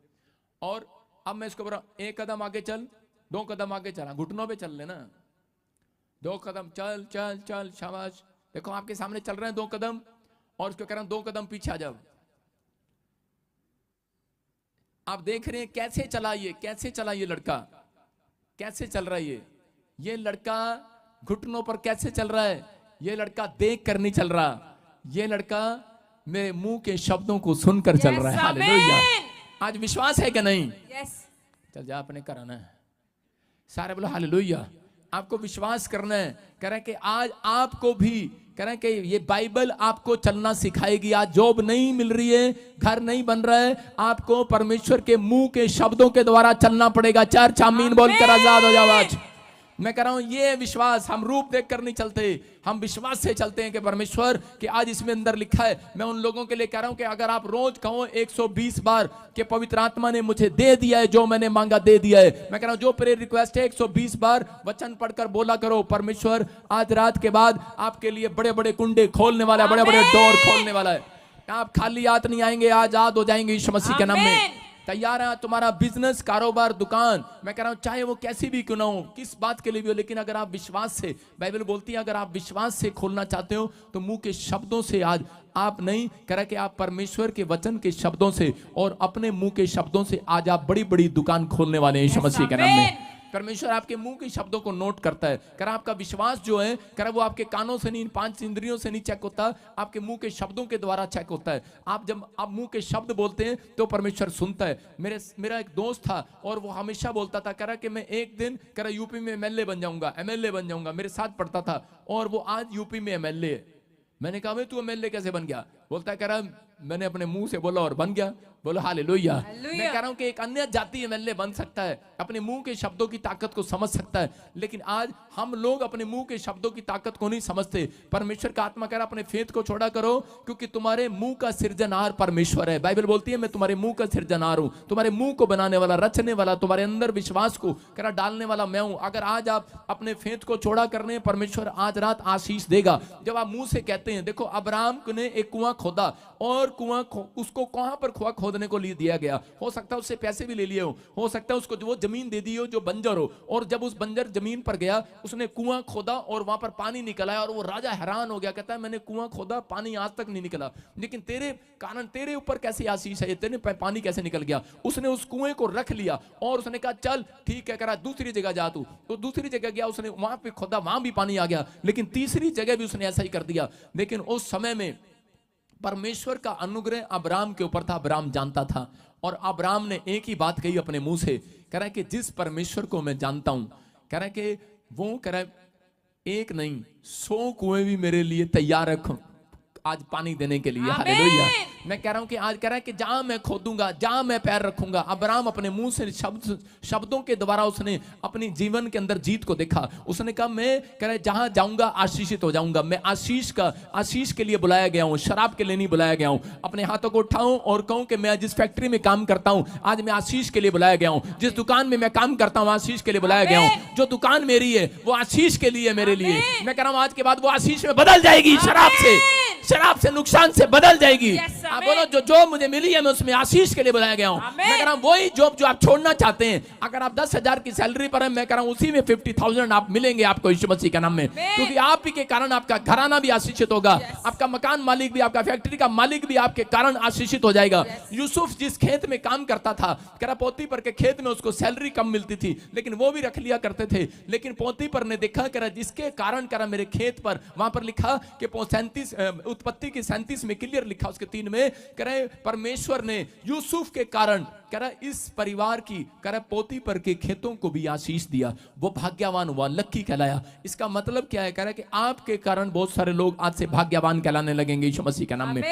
और अब मैं इसको बोला 1 कदम आगे चल, 2 कदम आगे चला, घुटनों पे चल लेना, 2 कदम चल चल चल, शाबाश। देखो आपके सामने चल रहे हैं 2 कदम, और उसको कह रहा हूं 2 कदम पीछे आ जाओ। आप देख रहे हैं कैसे चला ये लड़का, कैसे चल रहा है ये लड़का घुटनों पर कैसे चल रहा है, ये लड़का देख कर नहीं चल रहा, ये लड़का मेरे मुंह के शब्दों को सुनकर चल रहा है। हालेलुया। आज विश्वास है कि नहीं? चल जा अपने घर आना है, सारे बोलो हालेलुया। आपको विश्वास करना है, कह रहे कि आज आपको भी कह रहे हैं कि ये बाइबल आपको चलना सिखाएगी। आज जॉब नहीं मिल रही है, घर नहीं बन रहा है, आपको परमेश्वर के मुंह के शब्दों के द्वारा चलना पड़ेगा। चर्च आमीन बोलकर आजाद हो जाओ। आज मैं कह रहा हूं ये विश्वास, हम रूप देखकर नहीं चलते, हम विश्वास से चलते हैं कि परमेश्वर कि आज इसमें अंदर लिखा है। मैं उन लोगों के लिए कह रहा हूं कि अगर आप रोज कहो 120 बार कि पवित्र आत्मा ने मुझे दे दिया है, जो मैंने मांगा दे दिया है। मैं कह रहा हूं जो प्रेयर रिक्वेस्ट है 120 बार वचन पढ़कर बोला करो। परमेश्वर आज रात के बाद आपके लिए बड़े बड़े कुंडे खोलने वाला है, बड़े बड़े डोर खोलने वाला है। आप खाली हाथ नहीं आएंगे, आजाद हो जाएंगे यीशु मसीह के नाम में। तैयार है तुम्हारा बिजनेस, कारोबार, दुकान, मैं कह रहा हूं चाहे वो कैसी भी क्यों ना हो, किस बात के लिए भी हो, लेकिन अगर आप विश्वास से, बाइबल बोलती है अगर आप विश्वास से खोलना चाहते हो तो मुंह के शब्दों से आज आप नहीं कह रहा कि आप परमेश्वर के वचन के शब्दों से और अपने मुंह के शब्दों से आज आप बड़ी बड़ी दुकान खोलने वाले हैं यीशु मसीह के नाम में। परमेश्वर आपके मुंह के शब्दों को नोट करता है। कर आपका विश्वास जो है कर वो आपके कानों से नहीं, 5 इंद्रियों से नहीं चेक होता, आपके मुंह के शब्दों के द्वारा चेक होता है। आप जब आप मुंह के शब्द बोलते हैं तो परमेश्वर सुनता है। मेरा एक दोस्त था और वो हमेशा बोलता था, कह रहा कि मैं एक दिन कह रहा यूपी में एमएलए बन जाऊंगा, एमएलए बन जाऊंगा। मेरे साथ पढ़ता था और वो आज यूपी में एमएलए है। मैंने कहा भाई तू एमएलए कैसे बन गया? बोलता है कह रहा मैंने अपने मुंह से बोला और बन गया। बोलो हालेलुया। मैं कह रहा हूं कि एक अन्य जाति एमएलए बन सकता है, अपने मुंह के शब्दों की ताकत को समझ सकता है, लेकिन आज हम लोग अपने मुंह के शब्दों की ताकत को नहीं समझते। परमेश्वर का आत्मा कह रहा अपने फेथ को छोड़ा करो, क्योंकि तुम्हारे मुंह का सृजनहार परमेश्वर है। बाइबल बोलती है मैं तुम्हारे मुंह का सृजनहार हूं, तुम्हारे मुंह को बनाने वाला, रचने वाला, तुम्हारे अंदर विश्वास को कह रहा डालने वाला मैं हूं। अगर आज आप अपने फेथ को छोड़ा करने, परमेश्वर आज रात आशीष देगा। जब आप मुंह से कहते हैं, देखो अब्राहम ने एक कुआं खोदा और कुआं उसको कहां पर कुआं खोदने को दिया गया, हो सकता है उससे पैसे भी ले लिए हो सकता है उसको वो जमीन दे दी हो जो बंजर हो, और जब उस बंजर जमीन पर गया उसने कुआं खोदा और वहां पर पानी निकला है और वो राजा हैरान हो गया, कहता है मैंने कुआं खोदा पानी आज तक नहीं निकला, लेकिन तेरे कारण तेरे ऊपर कैसी आशीष है, तेरे पानी कैसे निकल गया। उसने उस कुएं को रख लिया और उसने कहा चल ठीक है, करा दूसरी जगह जा तू। तो दूसरी जगह गया, उसने वहां पे खोदा, वहां भी पानी आ गया, लेकिन तीसरी जगह भी उसने ऐसा ही कर दिया। लेकिन उस समय में परमेश्वर का अनुग्रह अब्राम के ऊपर था, अब्राम जानता था, और अब्राम ने एक ही बात कही अपने मुंह से, कह रहा है कि जिस परमेश्वर को मैं जानता हूं, कह रहा है कि वो कह रहा है एक नहीं 100 कुएं भी मेरे लिए तैयार रखो आज पानी देने के लिए। हालेलुया। मैं कह रहा हूं कि आज कह रहा है कि जहां मैं खोदूंगा, जहां मैं पैर रखूंगा। अब्राहम अपने मुंह से शब्दों के द्वारा उसने अपनी जीवन के अंदर जीत को देखा। उसने कहा मैं कह रहा है जहां जाऊंगा आशीषित हो जाऊंगा। मैं आशीष के लिए बुलाया गया हूं, शराब के लिए नहीं बुलाया गया हूं। अपने हाथों को उठाऊं और कहूं कि मैं जिस फैक्ट्री में काम करता हूं आज मैं आशीष के लिए बुलाया गया हूं। जिस दुकान में मैं काम करता हूं आशीष के लिए बुलाया गया हूं। जो दुकान मेरी है वो आशीष के लिए, मेरे लिए। मैं कह रहा हूं आज के बाद वो आशीष में बदल जाएगी, शराब से नुकसान से बदल जाएगी। आप बोलो जो मुझे मिली है मैं उसमें आशीष के लिए बुलाया गया हूं। मैं कह रहा हूं वही जॉब जो आप छोड़ना चाहते हैं, अगर आप 10,000 की सैलरी पर है, मैं कह रहा हूं उसी में 50,000 आप मिलेंगे आपको यीशु मसीह के नाम में, क्योंकि आप ही के कारण आपका घराना भी आशीषित होगा, आपका मकान मालिक भी, आपका फैक्ट्री का मालिक भी आपके कारण आशीषित हो जाएगा। यूसुफ जिस खेत में काम करता था, कह रहा पोतीपर के खेत में उसको सैलरी कम मिलती थी, लेकिन वो भी रख लिया करते थे। लेकिन पोतीपर ने देखा, कह रहा जिसके कारण कह रहा मेरे खेत पर, वहां पर लिखा कि 37 उत्पत्ति की 37 में क्लियर लिखा उसके 3 में, कह रहे परमेश्वर ने यूसुफ के कारण कह रहा इस परिवार की कह रहा पोतीपर के खेतों को भी आशीष दिया। वो भाग्यवान हुआ, लक्की कहलाया। इसका मतलब क्या है? कह रहा कि आपके कारण बहुत सारे लोग आज से भाग्यवान कहलाने लगेंगे यीशु मसीह के नाम में।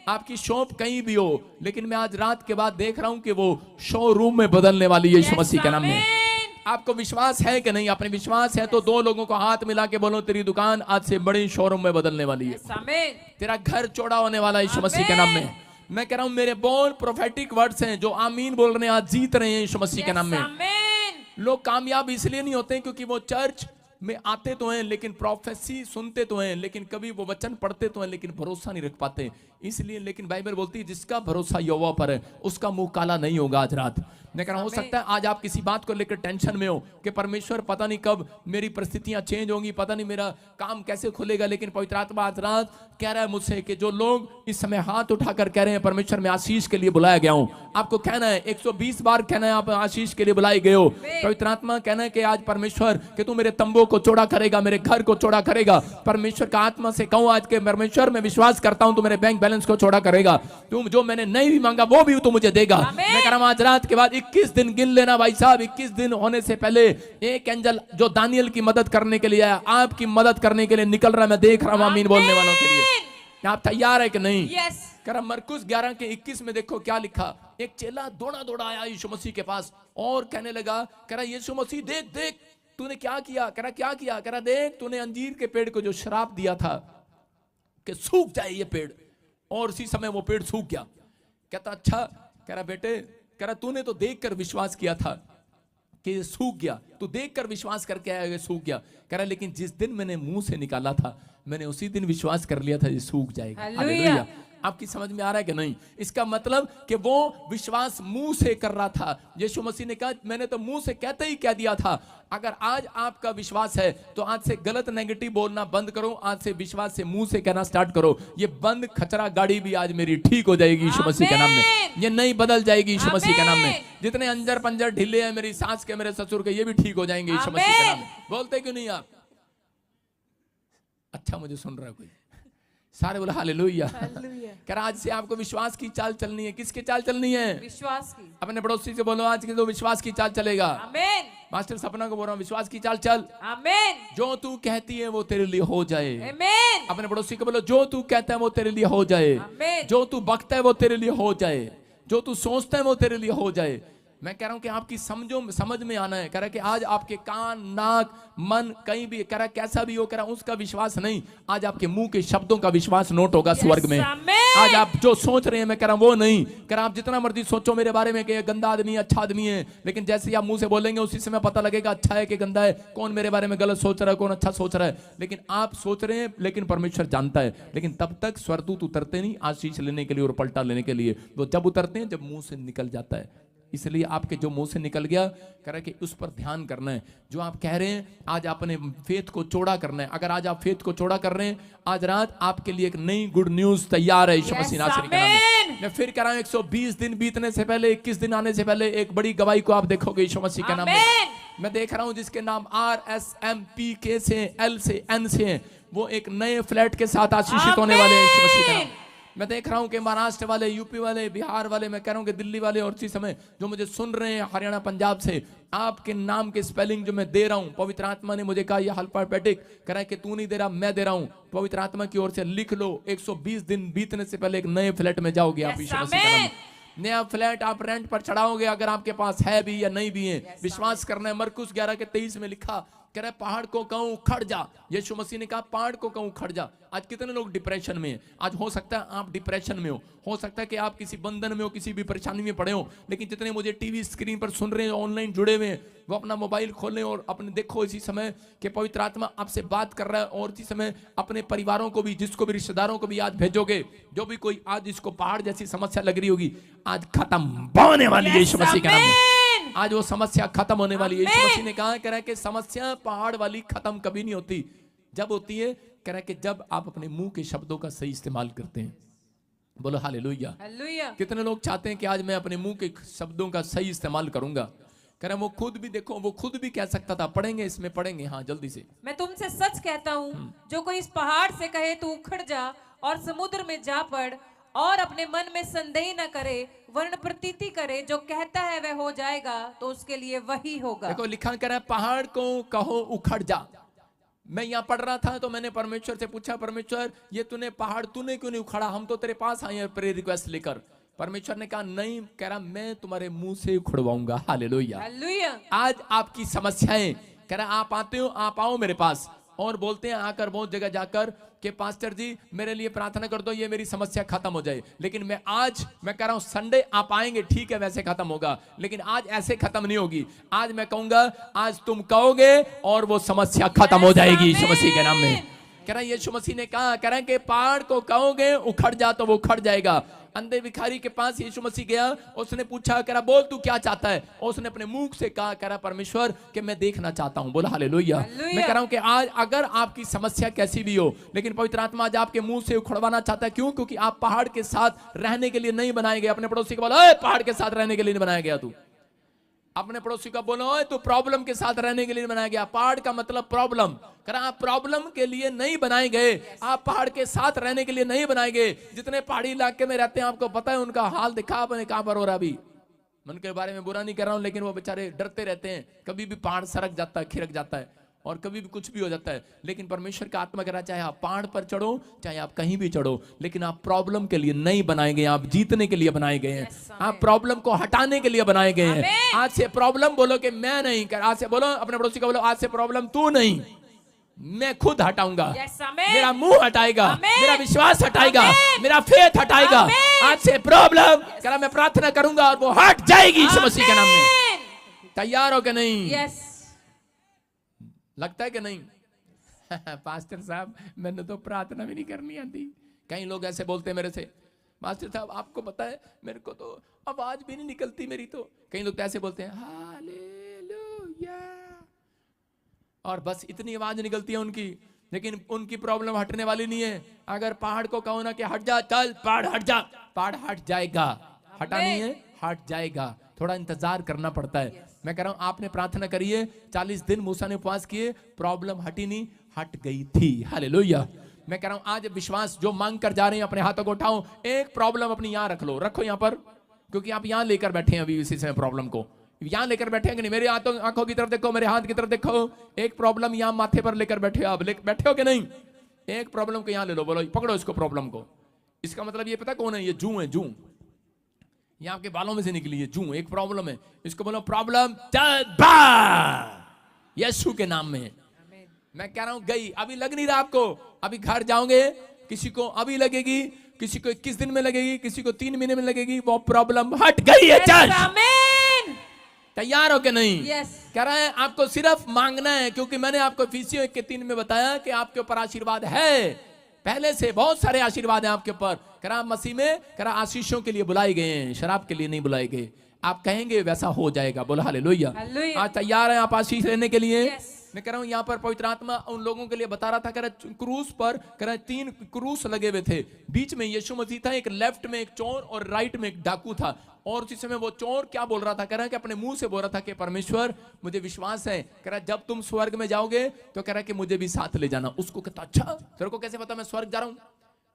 आपकी शॉप कहीं भी हो, लेकिन मैं आज रात के बाद देख रहा हूं कि वो शोरूम में बदलने वाली है यीशु मसीह के नाम में। आपको विश्वास है कि नहीं? अपने विश्वास है तो 2 लोगों को हाथ मिला के बोलो तेरी दुकान आज से बड़े शोरूम में बदलने वाली है। तेरा घर चौड़ा होने वाला है यीशु मसीह के नाम में। मैं कह रहा हूं मेरे बोल प्रोफेटिक वर्ड्स हैं, जो आमीन बोल रहे हैं आज जीत रहे हैं यीशु मसीह के नाम में। लोग कामयाब इसलिए नहीं होते क्योंकि वो चर्च में आते तो हैं, लेकिन प्रोफेसी सुनते तो हैं, लेकिन कभी वो वचन पढ़ते तो हैं, लेकिन भरोसा नहीं रख पाते। इसलिए लेकिन बाइबल बोलती है जिसका भरोसा यहोवा पर है उसका मुंह काला नहीं होगा। आज रात मैं कह रहा हूं, हो सकता है आज आप किसी बात को लेकर टेंशन में हो कि परमेश्वर पता नहीं कब मेरी परिस्थितियां चेंज होंगी, पता नहीं मेरा काम कैसे खुलेगा, लेकिन पवित्र आत्मा आज रात कह रहा है मुझसे कि जो लोग इस समय हाथ उठाकर कह रहे हैं परमेश्वर मैं आशीष के लिए बुलाया गया हूं, आपको कहना है 120 बार कहना है आप आशीष के लिए बुलाए गए हो। पवित्र आत्मा कहना है कि आज परमेश्वर कि तू मेरे तंबू को चौड़ा करेगा, मेरे घर को चौड़ा करेगा। परमेश्वर का आत्मा से कहूं आज के परमेश्वर मैं विश्वास करता हूं तू मेरे बैंक बैलेंस को चौड़ा करेगा, तुम जो मैंने नहीं भी मांगा वो भी तू मुझे देगा। मैं कह रहा हूं आज रात के बाद 21 दिन गिन लेना भाई साहब। 21 दिन होने से पहले एक एंजल जो दानियल की मदद करने के लिए आया, आपकी मदद करने के लिए निकल रहा है। मैं देख रहा हूं आमीन बोलने वालों के लिए। आप तैयार है कि नहीं? यस। कह रहा मरकुस 11 के 21 में देखो क्या लिखा। एक चेला दौड़ा दौड़ा आया यीशु मसीह के पास और कहने लगा, कह रहा यीशु मसीह देख देख तूने क्या किया। कह रहा क्या किया? कह रहा देख तूने अंजीर के पेड़ को जो श्राप दिया था कि सूख जाए ये पेड़, और उसी समय वो पेड़ सूख गया। कहता अच्छा। कह रहा बेटे, कह रहा तूने तो देखकर विश्वास किया था कि ये सूख गया, तू देखकर विश्वास करके आया ये सूख गया। कह रहा लेकिन जिस दिन मैंने मुंह से निकाला था मैंने उसी दिन विश्वास कर लिया था ये सूख जाएगा। हालेलुया। आपकी समझ में आ रहा है कि नहीं? इसका मतलब कि वो विश्वास मुंह से कर रहा था। यीशु मसीह ने कहा मैंने तो मुंह से कहते ही कह दिया था। अगर आज आपका विश्वास है तो आज से गलत नेगेटिव बोलना बंद करो, आज से विश्वास से मुंह से कहना स्टार्ट करो। ये बंद खचरा गाड़ी भी आज मेरी ठीक हो जाएगी यीशु मसीह के नाम में। ये नहीं बदल जाएगी यीशु मसीह के नाम में। जितने अंजर पंजर ढीले हैं मेरी सास के मेरे ससुर के, ये भी ठीक हो जाएंगे यीशु मसीह के नाम में। बोलते क्यों नहीं आप? अच्छा मुझे सुन रहा है कोई? सारे बोला हालेलुया। कह रहा आज से आपको विश्वास की चाल चलनी है। किसकी चाल चलनी है? विश्वास की। अपने पड़ोसी से बोलो आज के तो विश्वास की चाल चलेगा। आमीन। मास्टर सपना को बोल रहा हूँ विश्वास की चाल चल। आमीन। जो तू कहती है वो तेरे लिए हो जाए। आमीन। अपने पड़ोसी को बोलो जो तू कहता है वो तेरे लिए हो जाए। आमीन। जो तू बकता है वो तेरे लिए हो जाए। जो तू सोचता है वो तेरे लिए हो जाए। मैं कह रहा हूं कि आपकी समझ में आना है। कह रहा है कि आज आपके कान नाक मन कहीं भी कह रहा है कैसा भी हो, कह रहा है उसका विश्वास नहीं, आज आपके मुंह के शब्दों का विश्वास नोट होगा स्वर्ग में। आज आप जो सोच रहे हैं मैं कह रहा हूं वो नहीं। कह रहा आप जितना मर्जी सोचो मेरे बारे में कि ये गंदा आदमी है अच्छा आदमी है, लेकिन जैसे ही आप मुंह से बोलेंगे उसी समय पता लगेगा अच्छा है कि गंदा है, कौन मेरे बारे में गलत सोच रहा है कौन अच्छा सोच रहा है। लेकिन आप सोच रहे हैं लेकिन परमेश्वर जानता है। लेकिन तब तक स्वर्गदूत उतरते नहीं आशीष लेने के लिए और पलटा लेने के लिए। वो जब उतरते हैं जब मुंह से निकल जाता है। इसलिए आपके जो मुंह से निकल गया कह रहा है कि उस पर ध्यान करना है। जो आप कह रहे हैं आज अपने फेथ को चौड़ा करना है। अगर आज आप फेथ को चौड़ा कर रहे हैं आज रात आपके लिए एक नई गुड न्यूज तैयार है यीशु मसीह नासरी के नाम में। मैं फिर कह रहा हूं 120 दिन बीतने से पहले 21 दिन आने से पहले एक बड़ी गवाही को आप देखोगे यीशु मसीह के नाम में। मैं देख रहा हूं जिसके नाम RSMPK से L से N से है, वो एक नए फ्लैट के साथ आशीषित होने वाले हैं यीशु मसीह के नाम। मैं देख रहा हूं कि महाराष्ट्र वाले यूपी वाले बिहार वाले, मैं कह रहा हूं कि दिल्ली वाले और इसी समय जो मुझे सुन रहे हैं हरियाणा पंजाब से, आपके नाम के स्पेलिंग जो मैं दे रहा हूं पवित्र आत्मा ने मुझे कहा यह अल्फाबेटिक कह रहा है कि तू नहीं दे रहा मैं दे रहा हूं। पवित्र आत्मा की ओर से लिख लो 120 दिन बीतने से पहले एक नए फ्लैट में जाओगे आप यीशु मसीह के नाम में। नया फ्लैट आप रेंट पर चढ़ाओगे अगर आपके पास है भी या नहीं भी है। विश्वास करना है। मरकुस 11 के 23 में लिखा कह रहा है पहाड़ को कहूं खड़ जा। यीशु मसीह ने कहा पहाड़ को कहूं खड़ जा। आज कितने लोग डिप्रेशन में हैं? आज हो सकता है आप डिप्रेशन में हो सकता है कि आप किसी बंधन में हो, किसी भी परेशानी में पड़े हो। लेकिन जितने मुझे टीवी स्क्रीन पर सुन रहे हैं ऑनलाइन जुड़े हुए हैं वो अपना मोबाइल खोलें और अपने देखो इसी समय कि पवित्र आत्मा आपसे बात कर रहा है। और इसी समय अपने परिवारों को भी जिसको भी रिश्तेदारों को भी आज भेजोगे। जो भी कोई आज इसको पहाड़ जैसी समस्या लग रही होगी आज खत्म होने वाली है यीशु मसीह के नाम में। आज वो समस्या खत्म होने वाली है। यीशु मसीह ने कहा कह रहा है कि समस्या पहाड़ वाली खत्म कभी नहीं होती। जब होती है कह रहा है कि जब आप अपने मुंह के शब्दों का सही इस्तेमाल करते हैं। बोलो हालेलुया। हालेलुया। कितने लोग चाहते हैं कि आज मैं अपने मुंह के शब्दों का सही इस्तेमाल करूंगा। कह रहा है वो खुद भी देखो वो खुद भी कह सकता था। पढ़ेंगे इसमें पढ़ेंगे हाँ जल्दी से। मैं तुमसे सच कहता हूँ जो कोई इस पहाड़ से कहे तू उखड़ जा और समुद्र में जा पड़ और अपने मन में संदेह न करे वर्ण प्रतीति करे जो कहता है वह हो जाएगा तो उसके लिए वही होगा। देखो लिखा कर पहाड़ को कहो उखड़ जा। मैं यहाँ पढ़ रहा था तो मैंने परमेश्वर से पूछा परमेश्वर ये तूने पहाड़ तूने क्यों नहीं उखाड़ा, हम तो तेरे पास आए हैं प्रेयर रिक्वेस्ट लेकर। परमेश्वर ने कहा नहीं, कह रहा मैं तुम्हारे मुंह से उखड़वाऊंगा। हालेलुया। हालेलुया। आज आपकी समस्याएं कह रहा आप आते हो आप आओ मेरे पास और बोलते हैं आकर बहुत जगह जाकर कि पास्टर जी मेरे लिए प्रार्थना कर दो ये मेरी समस्या खत्म हो जाए। लेकिन मैं कह रहा हूं संडे आप आएंगे ठीक है वैसे खत्म होगा, लेकिन आज ऐसे खत्म नहीं होगी। आज मैं कहूंगा आज तुम कहोगे और वो समस्या खत्म हो जाएगी यीशु मसीह के नाम में। कह रहा है यीशु मसीह ने कहा कह रहा है कि पहाड़ को कहोगे उखड़ जा तो वो उखड़ जाएगा। अंधे भिखारी के पास यीशु मसीह गया, उसने पूछा कह रहा बोल तू क्या चाहता है। उसने अपने मुंह से कहा कह रहा परमेश्वर कि मैं देखना चाहता हूं। बोला हालेलुया। मैं कह रहा हूं कि आज अगर आपकी समस्या कैसी भी हो लेकिन पवित्र आत्मा आज आपके मुंह से उखड़वाना चाहता है। क्यों? क्योंकि आप पहाड़ के साथ रहने के लिए नहीं बनाए गए। अपने पड़ोसी को बोला पहाड़ के साथ रहने के लिए नहीं बनाया गया तू। अपने पड़ोसी का बोलो तो प्रॉब्लम के साथ रहने के लिए बनाया गया। पहाड़ का मतलब प्रॉब्लम। कह रहा आप प्रॉब्लम के लिए नहीं बनाए गए, आप पहाड़ के साथ रहने के लिए नहीं बनाए गए। जितने पहाड़ी इलाके में रहते हैं आपको पता है उनका हाल दिखा आपने कहां पर हो रहा अभी। मैं उनके बारे में बुरा नहीं कर रहा हूं, लेकिन वो बेचारे डरते रहते हैं, कभी भी पहाड़ सरक जाता है, खिरक जाता है, और कभी भी कुछ भी हो जाता है। लेकिन परमेश्वर का आत्मा कह रहा है, चाहे आप पहाड़ पर चढ़ो, चाहे आप कहीं भी चढ़ो, लेकिन आप प्रॉब्लम के लिए नहीं बनाए गए, आप जीतने के लिए बनाए गए हैं। आप प्रॉब्लम को हटाने के लिए बनाए गए हैं। आज से प्रॉब्लम बोलो कि मैं नहीं कर, आज से बोलो अपने पड़ोसी को बोलो, आज से प्रॉब्लम तू नहीं, मैं खुद हटाऊंगा। मेरा मुंह हटाएगा, मेरा विश्वास हटाएगा, मेरा फेथ हटाएगा। आज से प्रॉब्लम करा मैं प्रार्थना करूंगा और वो हट जाएगी यीशु मसीह के नाम में। तैयार हो कि नहीं? यस। लगता है कि नहीं? पास्टर साहब मैंने तो प्रार्थना भी नहीं करनी आती। कई लोग ऐसे बोलते हैं मेरे से, मास्टर साहब आपको पता है मेरे को तो आवाज भी नहीं निकलती मेरी तो। कई लोग तो ऐसे बोलते हैं हालेलुया, और बस इतनी आवाज निकलती है उनकी, लेकिन उनकी प्रॉब्लम हटने वाली नहीं है। अगर पहाड़ को कहो ना कि हट जा, चल पहाड़ हट जा, पहाड़ हट जाएगा। हटा नहीं है, हट जाएगा, थोड़ा इंतजार करना पड़ता है। मैं कह रहा हूं आपने प्रार्थना करिए, 40 दिन मूसा ने उपवास किए, प्रॉब्लम हटी नहीं, हट गई थी। हालेलुया। मैं कह रहा हूं आज विश्वास जो मांग कर जा रहे हैं अपने हाथों को उठाओ। एक प्रॉब्लम अपनी यहां रख लो, रखो यहां पर, क्योंकि आप यहां लेकर बैठे हैं अभी इसी समय प्रॉब्लम को यहां लेकर बैठे हैं कि नहीं? मेरे हाथों आंखों की तरफ देखो, मेरे हाथ की तरफ देखो। एक प्रॉब्लम यहां माथे पर लेकर बैठे हो आप, बैठे हो कि नहीं? एक प्रॉब्लम को यहां ले लो, बोलो पकड़ो इसको प्रॉब्लम को। इसका मतलब ये पता कौन है? ये जू है, जू, ये आपके बालों में से निकली है जू, एक प्रॉब्लम है। इसको बोलो प्रॉब्लम यीशु के नाम में। मैं कह रहा हूं गई, अभी लग नहीं रहा आपको, अभी घर जाओगे, किसी को अभी लगेगी, किसी को 21 दिन में लगेगी, किसी को 3 महीने में लगेगी, वो प्रॉब्लम हट गई है। तैयार हो कि नहीं? कह रहा है आपको सिर्फ मांगना है, क्योंकि मैंने आपको इफिसियों 1:3 में बताया कि आपके ऊपर आशीर्वाद है, पहले से बहुत सारे आशीर्वाद हैं आपके ऊपर। कह रहा मसीह में, कह रहा आशीषों के लिए बुलाए गए हैं, शराब के लिए नहीं बुलाए गए। आप कहेंगे वैसा हो जाएगा, बोलो हालेलुया। आज तैयार है आप आशीष लेने के लिए? मैं कह रहा हूं यहाँ पर पवित्र आत्मा उन लोगों के लिए बता रहा था, कह रहा क्रूस पर, कह रहा 3 क्रूस लगे हुए थे, बीच में यीशु मसीह था, एक लेफ्ट में एक चोर और राइट में एक डाकू था। और उसी समय वो चोर क्या बोल रहा था? कह रहा है कि अपने मुंह से बोल रहा था कि परमेश्वर मुझे विश्वास है, कह रहा जब तुम स्वर्ग में जाओगे तो कह रहा कि मुझे भी साथ ले जाना। उसको कहता अच्छा तेरे को कैसे पता मैं स्वर्ग जा रहा हूं?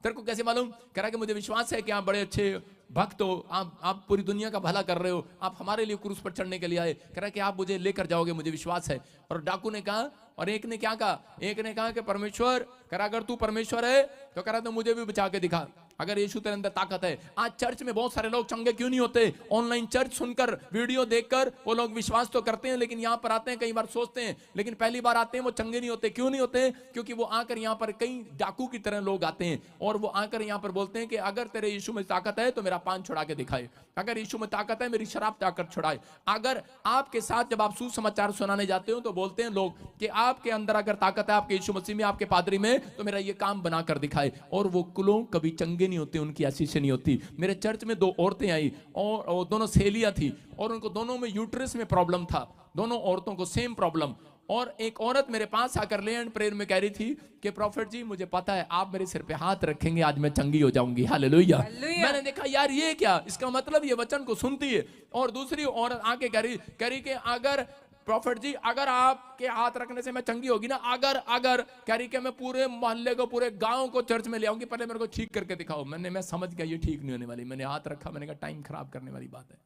तेरे को कैसे मालूम? कह रहा कि मुझे विश्वास है कि आप बड़े अच्छे भक्त हो, आप पूरी दुनिया का भला कर रहे हो, आप हमारे लिए क्रूस पर चढ़ने के लिए आए, कह रहा कि आप मुझे लेकर जाओगे, मुझे विश्वास है। और डाकू ने कहा, और एक ने क्या कहा? एक ने कहा कि परमेश्वर, कह रहा अगर तू परमेश्वर है तो कह रहा तो मुझे भी बचा के दिखा, अगर यीशु तेरे अंदर ताकत है। आज चर्च में बहुत सारे लोग चंगे क्यों नहीं होते? ऑनलाइन चर्च सुनकर, वीडियो देखकर वो लोग विश्वास तो करते हैं, लेकिन यहाँ पर आते हैं, कई बार सोचते हैं, लेकिन पहली बार आते हैं वो चंगे नहीं होते। क्यों नहीं होते? क्योंकि वो आकर यहाँ पर कई डाकू की तरह लोग आते हैं, और वो आकर यहाँ पर बोलते हैं कि अगर तेरे यीशु में ताकत है तो मेरा पान छुड़ा के दिखाए, अगर यीशु में ताकत है मेरी शराब जाकर छुड़ाए। अगर आपके साथ जब आप सुसमाचार सुनाने जाते हो तो बोलते हैं लोग कि आपके अंदर अगर ताकत है, आपके यीशु मसीह में, आपके पादरी में, तो मेरा ये काम बनाकर दिखाए। और वो कुलों कभी चंगे नहीं होते, उनकी आशीष नहीं होती। मेरे चर्च में 2 औरतें आई, और दोनों सहेलियां थी, और उनको दोनों में यूट्रस में प्रॉब्लम था, दोनों औरतों को सेम प्रॉब्लम। और एक औरत मेरे पास आकर ले एंड प्रेयर में कह रही थी कि प्रॉफिट जी मुझे पता है आप मेरे सिर पे हाथ रखेंगे, आज मैं चंगी हो जाऊंगी। हालेलुया। मैंने देखा यार ये क्या, इसका मतलब ये वचन को सुनती है। और दूसरी औरत आके कह रही कि अगर प्रॉफिट जी अगर आपके हाथ रखने से मैं चंगी होगी ना, अगर कह रही कि मैं पूरे मोहल्ले को, पूरे गांव को चर्च में ले आऊंगी, पहले मेरे को ठीक करके दिखाओ। मैं समझ गया ये ठीक नहीं होने वाली, मैंने हाथ रखा, मैंने कहा टाइम खराब करने वाली बात है।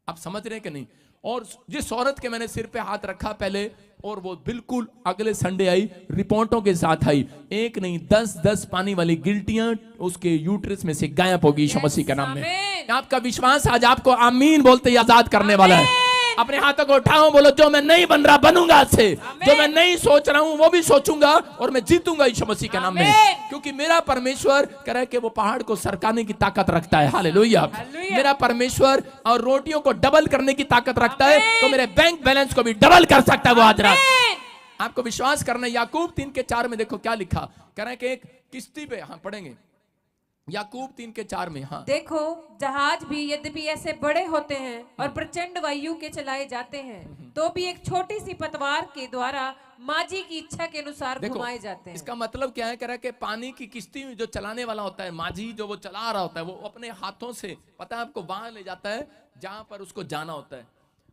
आप समझ रहे हैं कि नहीं? और जिस औरत के मैंने सिर पे हाथ रखा पहले, और वो बिल्कुल अगले संडे आई, रिपोर्टों के साथ आई, एक नहीं 10 पानी वाली गिल्टियां उसके यूट्रस में से गायब होगी यीशु मसीह के नाम में। आपका विश्वास आज आपको आमीन बोलते ही आजाद करने वाला है। अपने हाथों को उठाओ, बोलो जो मैं नहीं बन रहा बनूंगा आज से, जो मैं नहीं सोच रहा हूं वो भी सोचूंगा, और मैं जीतूंगा यीशु मसीह के नाम में, क्योंकि मेरा परमेश्वर कह रहा है कि वो पहाड़ को सरकाने की ताकत रखता है। हालेलुया। मेरा परमेश्वर और रोटियों को डबल करने की ताकत रखता है, तो मेरे बैंक बैलेंस को भी डबल कर सकता है वो आज रात। आपको विश्वास करना है। याकूब 3:4 में देखो क्या लिखा, कह रहा है कि एक किश्ती पे, हाँ पढ़ेंगे याकूब 3:4 में, हाँ देखो जहाज भी यद्यपि ऐसे बड़े होते हैं और प्रचंड वायु के चलाए जाते हैं, तो भी एक छोटी सी पतवार के द्वारा माझी की इच्छा के अनुसार घुमाए जाते हैं। इसका मतलब क्या है? कह रहा है कि पानी की किश्ती जो चलाने वाला होता है, माझी जो वो चला रहा होता है, वो अपने हाथों से, पता है आपको, वहां ले जाता है जहां पर उसको जाना होता है।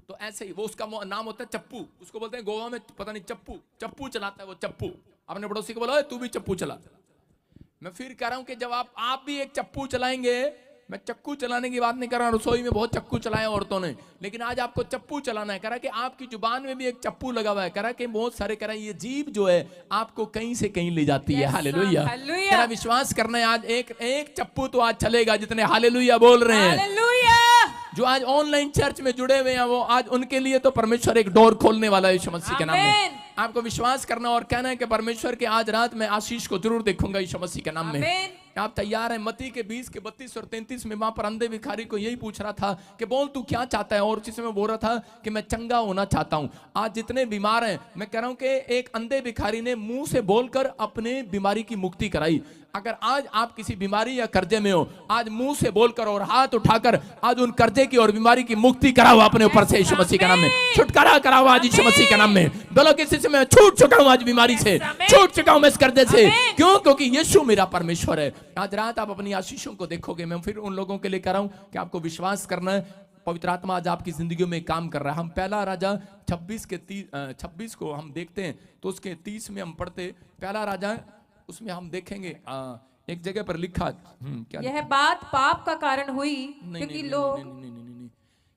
तो ऐसे ही वो, उसका नाम होता है चप्पू, उसको बोलते हैं गोवा में, पता नहीं चप्पू चलाता है वो चप्पू। अपने पड़ोसी को बोला तू भी चप्पू चला। मैं फिर कह रहा हूं कि जब आप भी एक चप्पू चलाएंगे मैं चक्कू चलाने की बात नहीं कर रहा, रसोई में बहुत चक्कू चलाए औरतों ने, लेकिन आज आपको चप्पू चलाना है। कह रहा कि आपकी जुबान में भी एक चप्पू लगा हुआ है। कह रहा कि बहुत सारे कह रहा ये जीभ जो है आपको कहीं से कहीं ले जाती है। हालेलुया। हालेलुया। कह रहा विश्वास करना है, आज एक चप्पू तो आज चलेगा जितने हालेलुया बोल रहे हैं। हालेलुया। जो आज ऑनलाइन चर्च में जुड़े हुए हैं, वो आज उनके लिए तो परमेश्वर एक डोर खोलने वाला है यीशु मसीह के नाम में। आपको विश्वास करना और कहना है कि परमेश्वर के आज रात में आशीष को जरूर देखूंगा यीशु मसीह के नाम में। आप तैयार हैं? मत्ती के 20 के 32 और 33 में वहां पर अंधे भिखारी को यही पूछ रहा था कि बोल तू क्या चाहता है, और उसी समय बोल रहा था कि मैं चंगा होना चाहता हूं। आज जितने बीमार हैं, मैं कह रहा हूं कि एक अंधे भिखारी ने मुंह से बोलकर अपने बीमारी की मुक्ति कराई। अगर आज आप किसी बीमारी या कर्जे में हो, आज मुंह से बोलकर और हाथ उठाकर आज उन कर्जे की और बीमारी की मुक्ति कराओ अपने ऊपर से यीशु मसीह के नाम में। छुटकारा कराओ आज यीशु मसीह के नाम में। बोलो किसी से मैं छूट चुका हूं आज बीमारी से, छूट चुका हूं मैं इस कर्जे से। क्यों? क्योंकि यीशु मेरा परमेश्वर है। आज रात आप अपनी आशीषों को देखोगे। मैं फिर उन लोगों के लिए कह रहा हूं कि आपको विश्वास करना है, पवित्र आत्मा आज आपकी जिंदगी में काम कर रहा है। हम पहला राजा 26 को हम देखते हैं, तो उसके 30 में हम पढ़ते, पहला राजा उसमें हम देखेंगे एक जगह पर लिखा क्या यह बात पाप का कारण हुई क्योंकि लोग नहीं,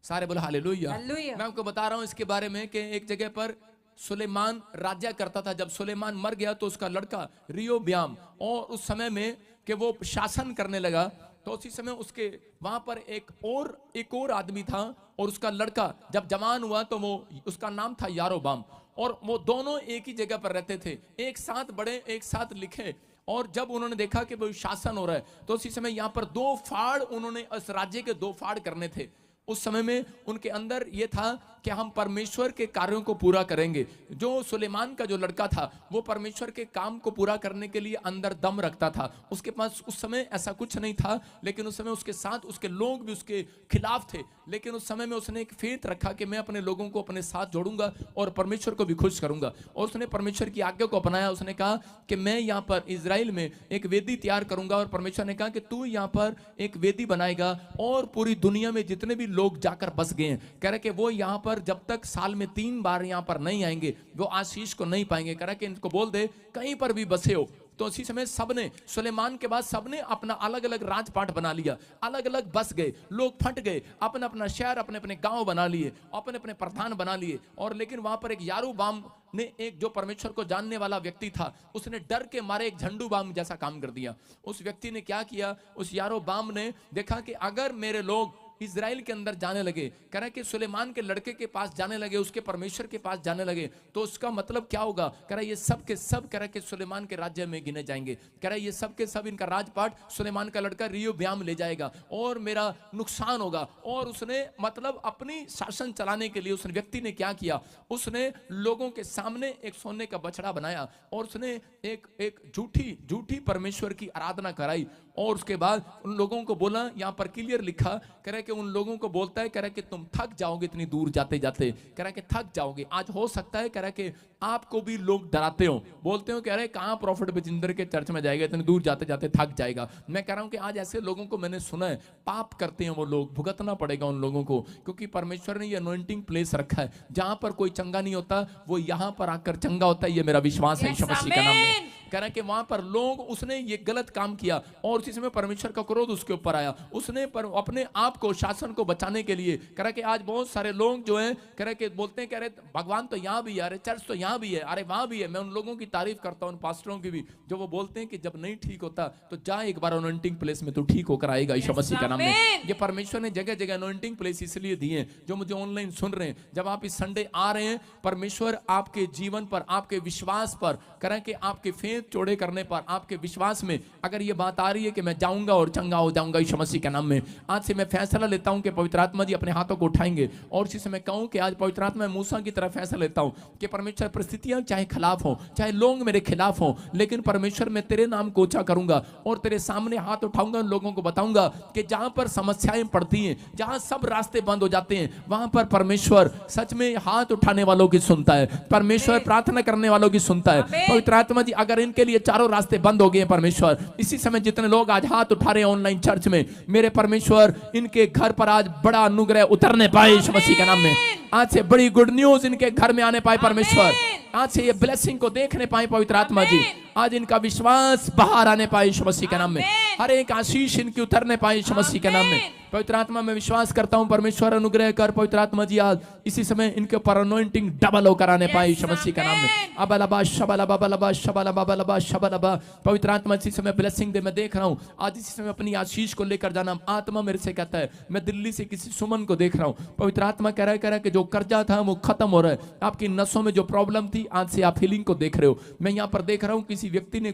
सारे बोलो हालेलुया। मैं आपको बता रहा हूं इसके बारे में कि एक जगह पर सुलेमान राज्य करता था। जब सुलेमान मर गया तो उसका लड़का रियोब्याम, और उस समय में कि वो शासन करने लगा, तो उसी समय उसके वहां पर एक और आदमी था, और उसका लड़का जब जवान हुआ तो वो उसका नाम था यारोबाम, और वो दोनों एक ही जगह पर रहते थे, एक साथ बड़े एक साथ लिखे। और जब उन्होंने देखा कि वो शासन हो रहा है, तो उसी समय यहाँ पर 2 फाड़ उन्होंने इस राज्य के 2 फाड़ करने थे। उस समय में उनके अंदर ये था कि हम परमेश्वर के कार्यों को पूरा करेंगे। जो सुलेमान का जो लड़का था वो परमेश्वर के काम को पूरा करने के लिए अंदर दम रखता था। उसके पास उस समय ऐसा कुछ नहीं था, लेकिन उस समय उसके साथ उसके लोग भी उसके खिलाफ थे, लेकिन उस समय में उसने एक फेथ रखा कि मैं अपने लोगों को अपने साथ जोड़ूंगा और परमेश्वर को भी खुश करूंगा। और उसने परमेश्वर की आज्ञा को अपनाया। उसने कहा कि मैं यहाँ पर इजराइल में एक वेदी तैयार करूंगा, और परमेश्वर ने कहा कि तू यहाँ पर एक वेदी बनाएगा, और पूरी दुनिया में जितने भी लोग जाकर बस गए हैं, कह रहे कि वो यहाँ पर जब तक साल में 3 बार यहाँ पर नहीं आएंगे वो आशीष को नहीं पाएंगे। कह रहा कि इनको बोल दे कहीं पर भी बसे हो। तो उसी समय सबने, सुलेमान के बाद सबने अपना अलग अलग राजपाट बना लिया, अलग अलग बस गए, लोग फट गए, अपना अपना शहर अपने अपने गांव बना लिए, अपने अपने प्रधान बना लिए। और लेकिन वहां पर एक यारोबाम ने, एक जो परमेश्वर को जानने वाला व्यक्ति था, उसने डर के मारे एक झंडू बाम जैसा काम कर दिया। उस व्यक्ति ने क्या किया, उस यारोबाम ने देखा कि अगर मेरे लोग इजराइल के अंदर जाने लगे, कह रहा कि सुलेमान के लड़के के पास जाने लगे, उसके परमेश्वर के पास जाने लगे, तो उसका मतलब क्या होगा। कह रहा ये सब के सब कह रहा कि सुलेमान के राज्य में गिने जाएंगे। कह रहा ये सब के सब इनका राजपाट सुलेमान का लड़का रियोब्याम ले जाएगा और मेरा नुकसान होगा। और उसने मतलब अपनी शासन चलाने के लिए उस व्यक्ति ने क्या किया, उसने लोगों के सामने एक सोने का बछड़ा बनाया, और उसने एक झूठी परमेश्वर की आराधना कराई। और उसके बाद उन लोगों को बोला, यहाँ पर क्लियर लिखा, कह रहा कि उन लोगों को बोलता है, कह रहा कि तुम थक जाओगे इतनी दूर जाते जाते, कह रहा कि थक जाओगे। आज हो सकता है कह रहा कि आपको भी लोग डराते हो, बोलते हो कह रहे कहाँ प्रॉफिट बजिंदर के चर्च में जाएगा, इतनी दूर जाते जाते थक जाएगा। मैं कह रहा हूं कि आज ऐसे लोगों को मैंने सुना है, पाप करते हैं वो लोग, भुगतना पड़ेगा उन लोगों को, क्योंकि परमेश्वर ने ये अनॉइंटिंग प्लेस रखा है जहां पर कोई चंगा नहीं होता, वो यहां पर आकर चंगा होता है। ये मेरा विश्वास है यीशु मसीह का नाम में। कह रहा है कि वहां पर लोग, उसने ये गलत काम किया और उसी समय परमेश्वर का क्रोध उसके ऊपर आया। उसने अपने आप को, शासन को बचाने के लिए, कह रहा कि आज बहुत सारे लोग जो है कह रहे कि बोलते हैं, कह रहे भगवान तो यहाँ भी है, अरे चर्च तो यहाँ भी है, अरे वहां भी है। मैं उन लोगों की तारीफ करता हूं, उन पास्टरों की भी, जो वो बोलते हैं कि जब नहीं ठीक होता तो जा एक बार अनॉइंटिंग प्लेस में तो ठीक होकर आएगा यीशु मसीह का नाम में। ये परमेश्वर ने जगह जगह अनॉइंटिंग प्लेस इसलिए दिए हैं। जो मुझे ऑनलाइन सुन रहे हैं, जब आप इस संडे आ रहे हैं, परमेश्वर आपके जीवन पर, आपके विश्वास पर, कह रहे कि आपके फेथ चौड़े करने पर, आपके विश्वास में अगर ये बात आ रही है कि मैं जाऊंगा और चंगा हो जाऊंगा यीशु मसीह के नाम में, आज से मैं फैसला लेता हूं कि पवित्र आत्मा जी अपने हाथों को उठाएंगे। और इसी समय कहूं कि आज पवित्र आत्मा मूसा की तरह फैसला लेता हूं कि परमेश्वर परिस्थितियां चाहे खिलाफ हो, चाहे लोग मेरे खिलाफ हो, लेकिन परमेश्वर मैं तेरे नाम को ऊंचा करूंगा और तेरे सामने हाथ उठाऊंगा, लोगों को बताऊंगा कि जहां पर समस्याएं पड़ती हैं, जहां सब रास्ते बंद हो जाते हैं, वहां पर परमेश्वर सच में हाथ उठाने वालों की सुनता है, परमेश्वर प्रार्थना करने वालों की सुनता है। पवित्र आत्मा जी अगर इनके लिए चारों रास्ते बंद हो गए हैं, परमेश्वर इसी समय जितने लोग आज हाथ उठा रहे हैं ऑनलाइन चर्च में, मेरे परमेश्वर इनके घर पर आज बड़ा अनुग्रह उतरने पाए यीशु मसीह के नाम में। आज से बड़ी गुड न्यूज इनके घर में आने पाए परमेश्वर, आज से ये ब्लेसिंग को देखने पाए पवित्र आत्मा जी। आज इनका विश्वास बाहर आने पाए यीशु मसीह के नाम में। आमीन। हर एक आशीष इनकी उतरने पाए यीशु मसीह के नाम में। आमीन। पवित्र आत्मा मैं विश्वास करता हूं, परमेश्वर अनुग्रह कर पवित्र आत्मा जी आज इसी समय इनके ऊपर अनॉइंटिंग डबल होकर आने पाए यीशु मसीह के नाम में। आमीन। अबलबा शबलबा बलबा शबलबा बलबा शबलबा। पवित्र आत्मा इसी समय ब्लेसिंग दे। मैं देख रहा हूं आज इसी समय अपनी आशीष को लेकर जाना। आत्मा मेरे से कहता है, मैं दिल्ली से किसी सुमन को देख रहा हूं, पवित्र आत्मा कह रहा है कि जो कर्जा था वो खत्म हो रहा है। आपकी नसों में जो प्रॉब्लम थी आज से आप हीलिंग को देख रहे हो। मैं यहाँ पर देख रहा हूँ किसी व्यक्ति ने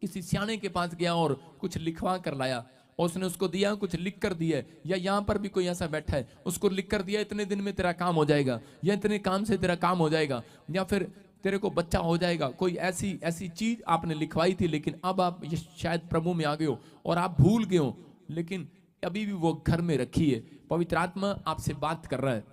किसी सियाने के पास गया और कुछ लिखवा कर लाया, और उसने उसको दिया, कुछ लिख कर दिया, या यहाँ पर भी कोई ऐसा बैठा है उसको लिख कर दिया इतने दिन में तेरा काम हो जाएगा, या इतने काम से तेरा काम हो जाएगा, या फिर तेरे को बच्चा हो जाएगा। कोई ऐसी चीज आपने लिखवाई थी, लेकिन अब आप ये शायद प्रभु में आ गए हो और आप भूल गए हो, लेकिन अभी भी वो घर में रखी है। पवित्र आत्मा आपसे बात कर रहा है।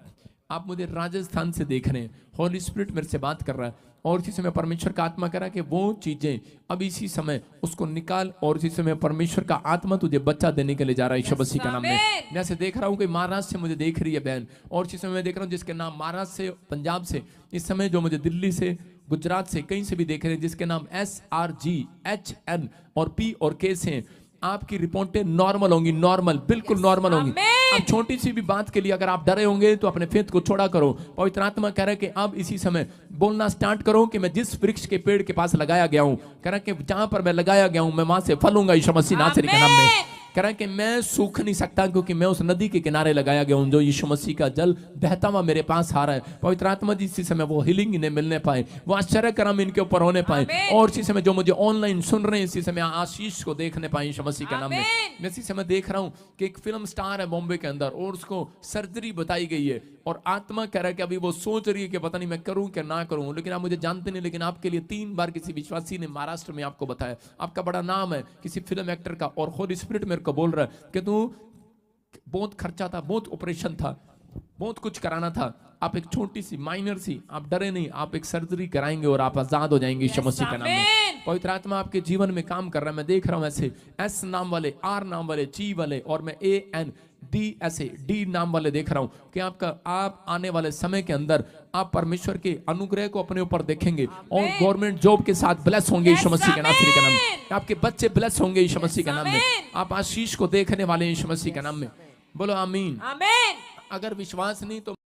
आप मुझे राजस्थान से देख रहे हैं, होली स्पिरिट मेरे से बात कर रहा है, और इसी समय परमेश्वर का आत्मा कह रहा है कि वो चीजें अब इसी समय उसको निकाल, और इसी समय परमेश्वर का आत्मा तुझे बच्चा देने के लिए जा रहा है यीशु मसीह के नाम में। मैं ऐसे देख रहा हूँ कि महाराष्ट्र से मुझे देख रही है बहन, और इसी समय मैं देख रहा हूँ जिसके नाम महाराष्ट्र से, पंजाब से, इस समय जो मुझे दिल्ली से, गुजरात से, कहीं से भी देख रहे हैं, जिसके नाम SRGHN और P और K से, आपकी रिपोर्टें नॉर्मल होंगी, नॉर्मल, बिल्कुल नॉर्मल होंगी। अब छोटी सी भी बात के लिए अगर आप डरे होंगे तो अपने फेथ को छोड़ा करो। पवित्र आत्मा कह रहा है कि अब इसी समय बोलना स्टार्ट करो कि मैं जिस वृक्ष के पेड़ के पास लगाया गया हूं, कह रहा है कि जहां पर मैं लगाया गया हूं मैं वहां से फलूंगा यीशु मसीह नासरी के नाम में। कह रहा है कि मैं सूख नहीं सकता क्योंकि मैं उस नदी के किनारे लगाया गया हूं जो यीशु मसीह का जल बहता हुआ मेरे पास आ रहा है। पवित्र आत्मा जी इसी समय वो हीलिंग इन्हें मिलने पाए, वो आश्चर्य कर्म इनके ऊपर होने पाए, और इसी समय जो मुझे ऑनलाइन सुन रहे हैं इसी समय आशीष को देखने पाए यीशु मसीह के नाम में। मैं इसी समय देख रहा हूं कि एक फिल्म स्टार है बॉम्बे के अंदर, और उसको सर्जरी बताई गई है, और आत्मा कह रहा है कि अभी वो सोच रही है कि पता नहीं मैं करूं क्या ना करूं, लेकिन आप मुझे जानते नहीं, लेकिन आपके लिए 3 बार किसी विश्वासी ने महाराष्ट्र में आपको बताया, आपका बड़ा नाम है किसी फिल्म एक्टर का, और होली स्पिरिट मेरे को बोल रहा है कि तू बहुत खर्चा था, बहुत ऑपरेशन था, बहुत कुछ कराना था, आप एक छोटी सी माइनर सी, आप डरे नहीं, आप एक सर्जरी कराएंगे और आप आजाद हो जाएंगे यीशु मसीह के नाम में। पवित्र आत्मा आपके जीवन में काम कर रहा है। मैं देख रहा हूं ऐसे S नाम वाले, R नाम वाले, G वाले, और मैं AND ऐसे D नाम वाले देख रहा हूं कि आप आने वाले समय के अंदर आप परमेश्वर के अनुग्रह को अपने ऊपर देखेंगे, और गवर्नमेंट जॉब के साथ ब्लेस होंगे यीशु मसीह के नासरी के नाम में। आपके बच्चे ब्लेस होंगे यीशु मसीह के नाम में। आप आशीष को देखने वाले यीशु मसीह के नाम में। बोलो आमीन। आमीन। अगर विश्वास नहीं तो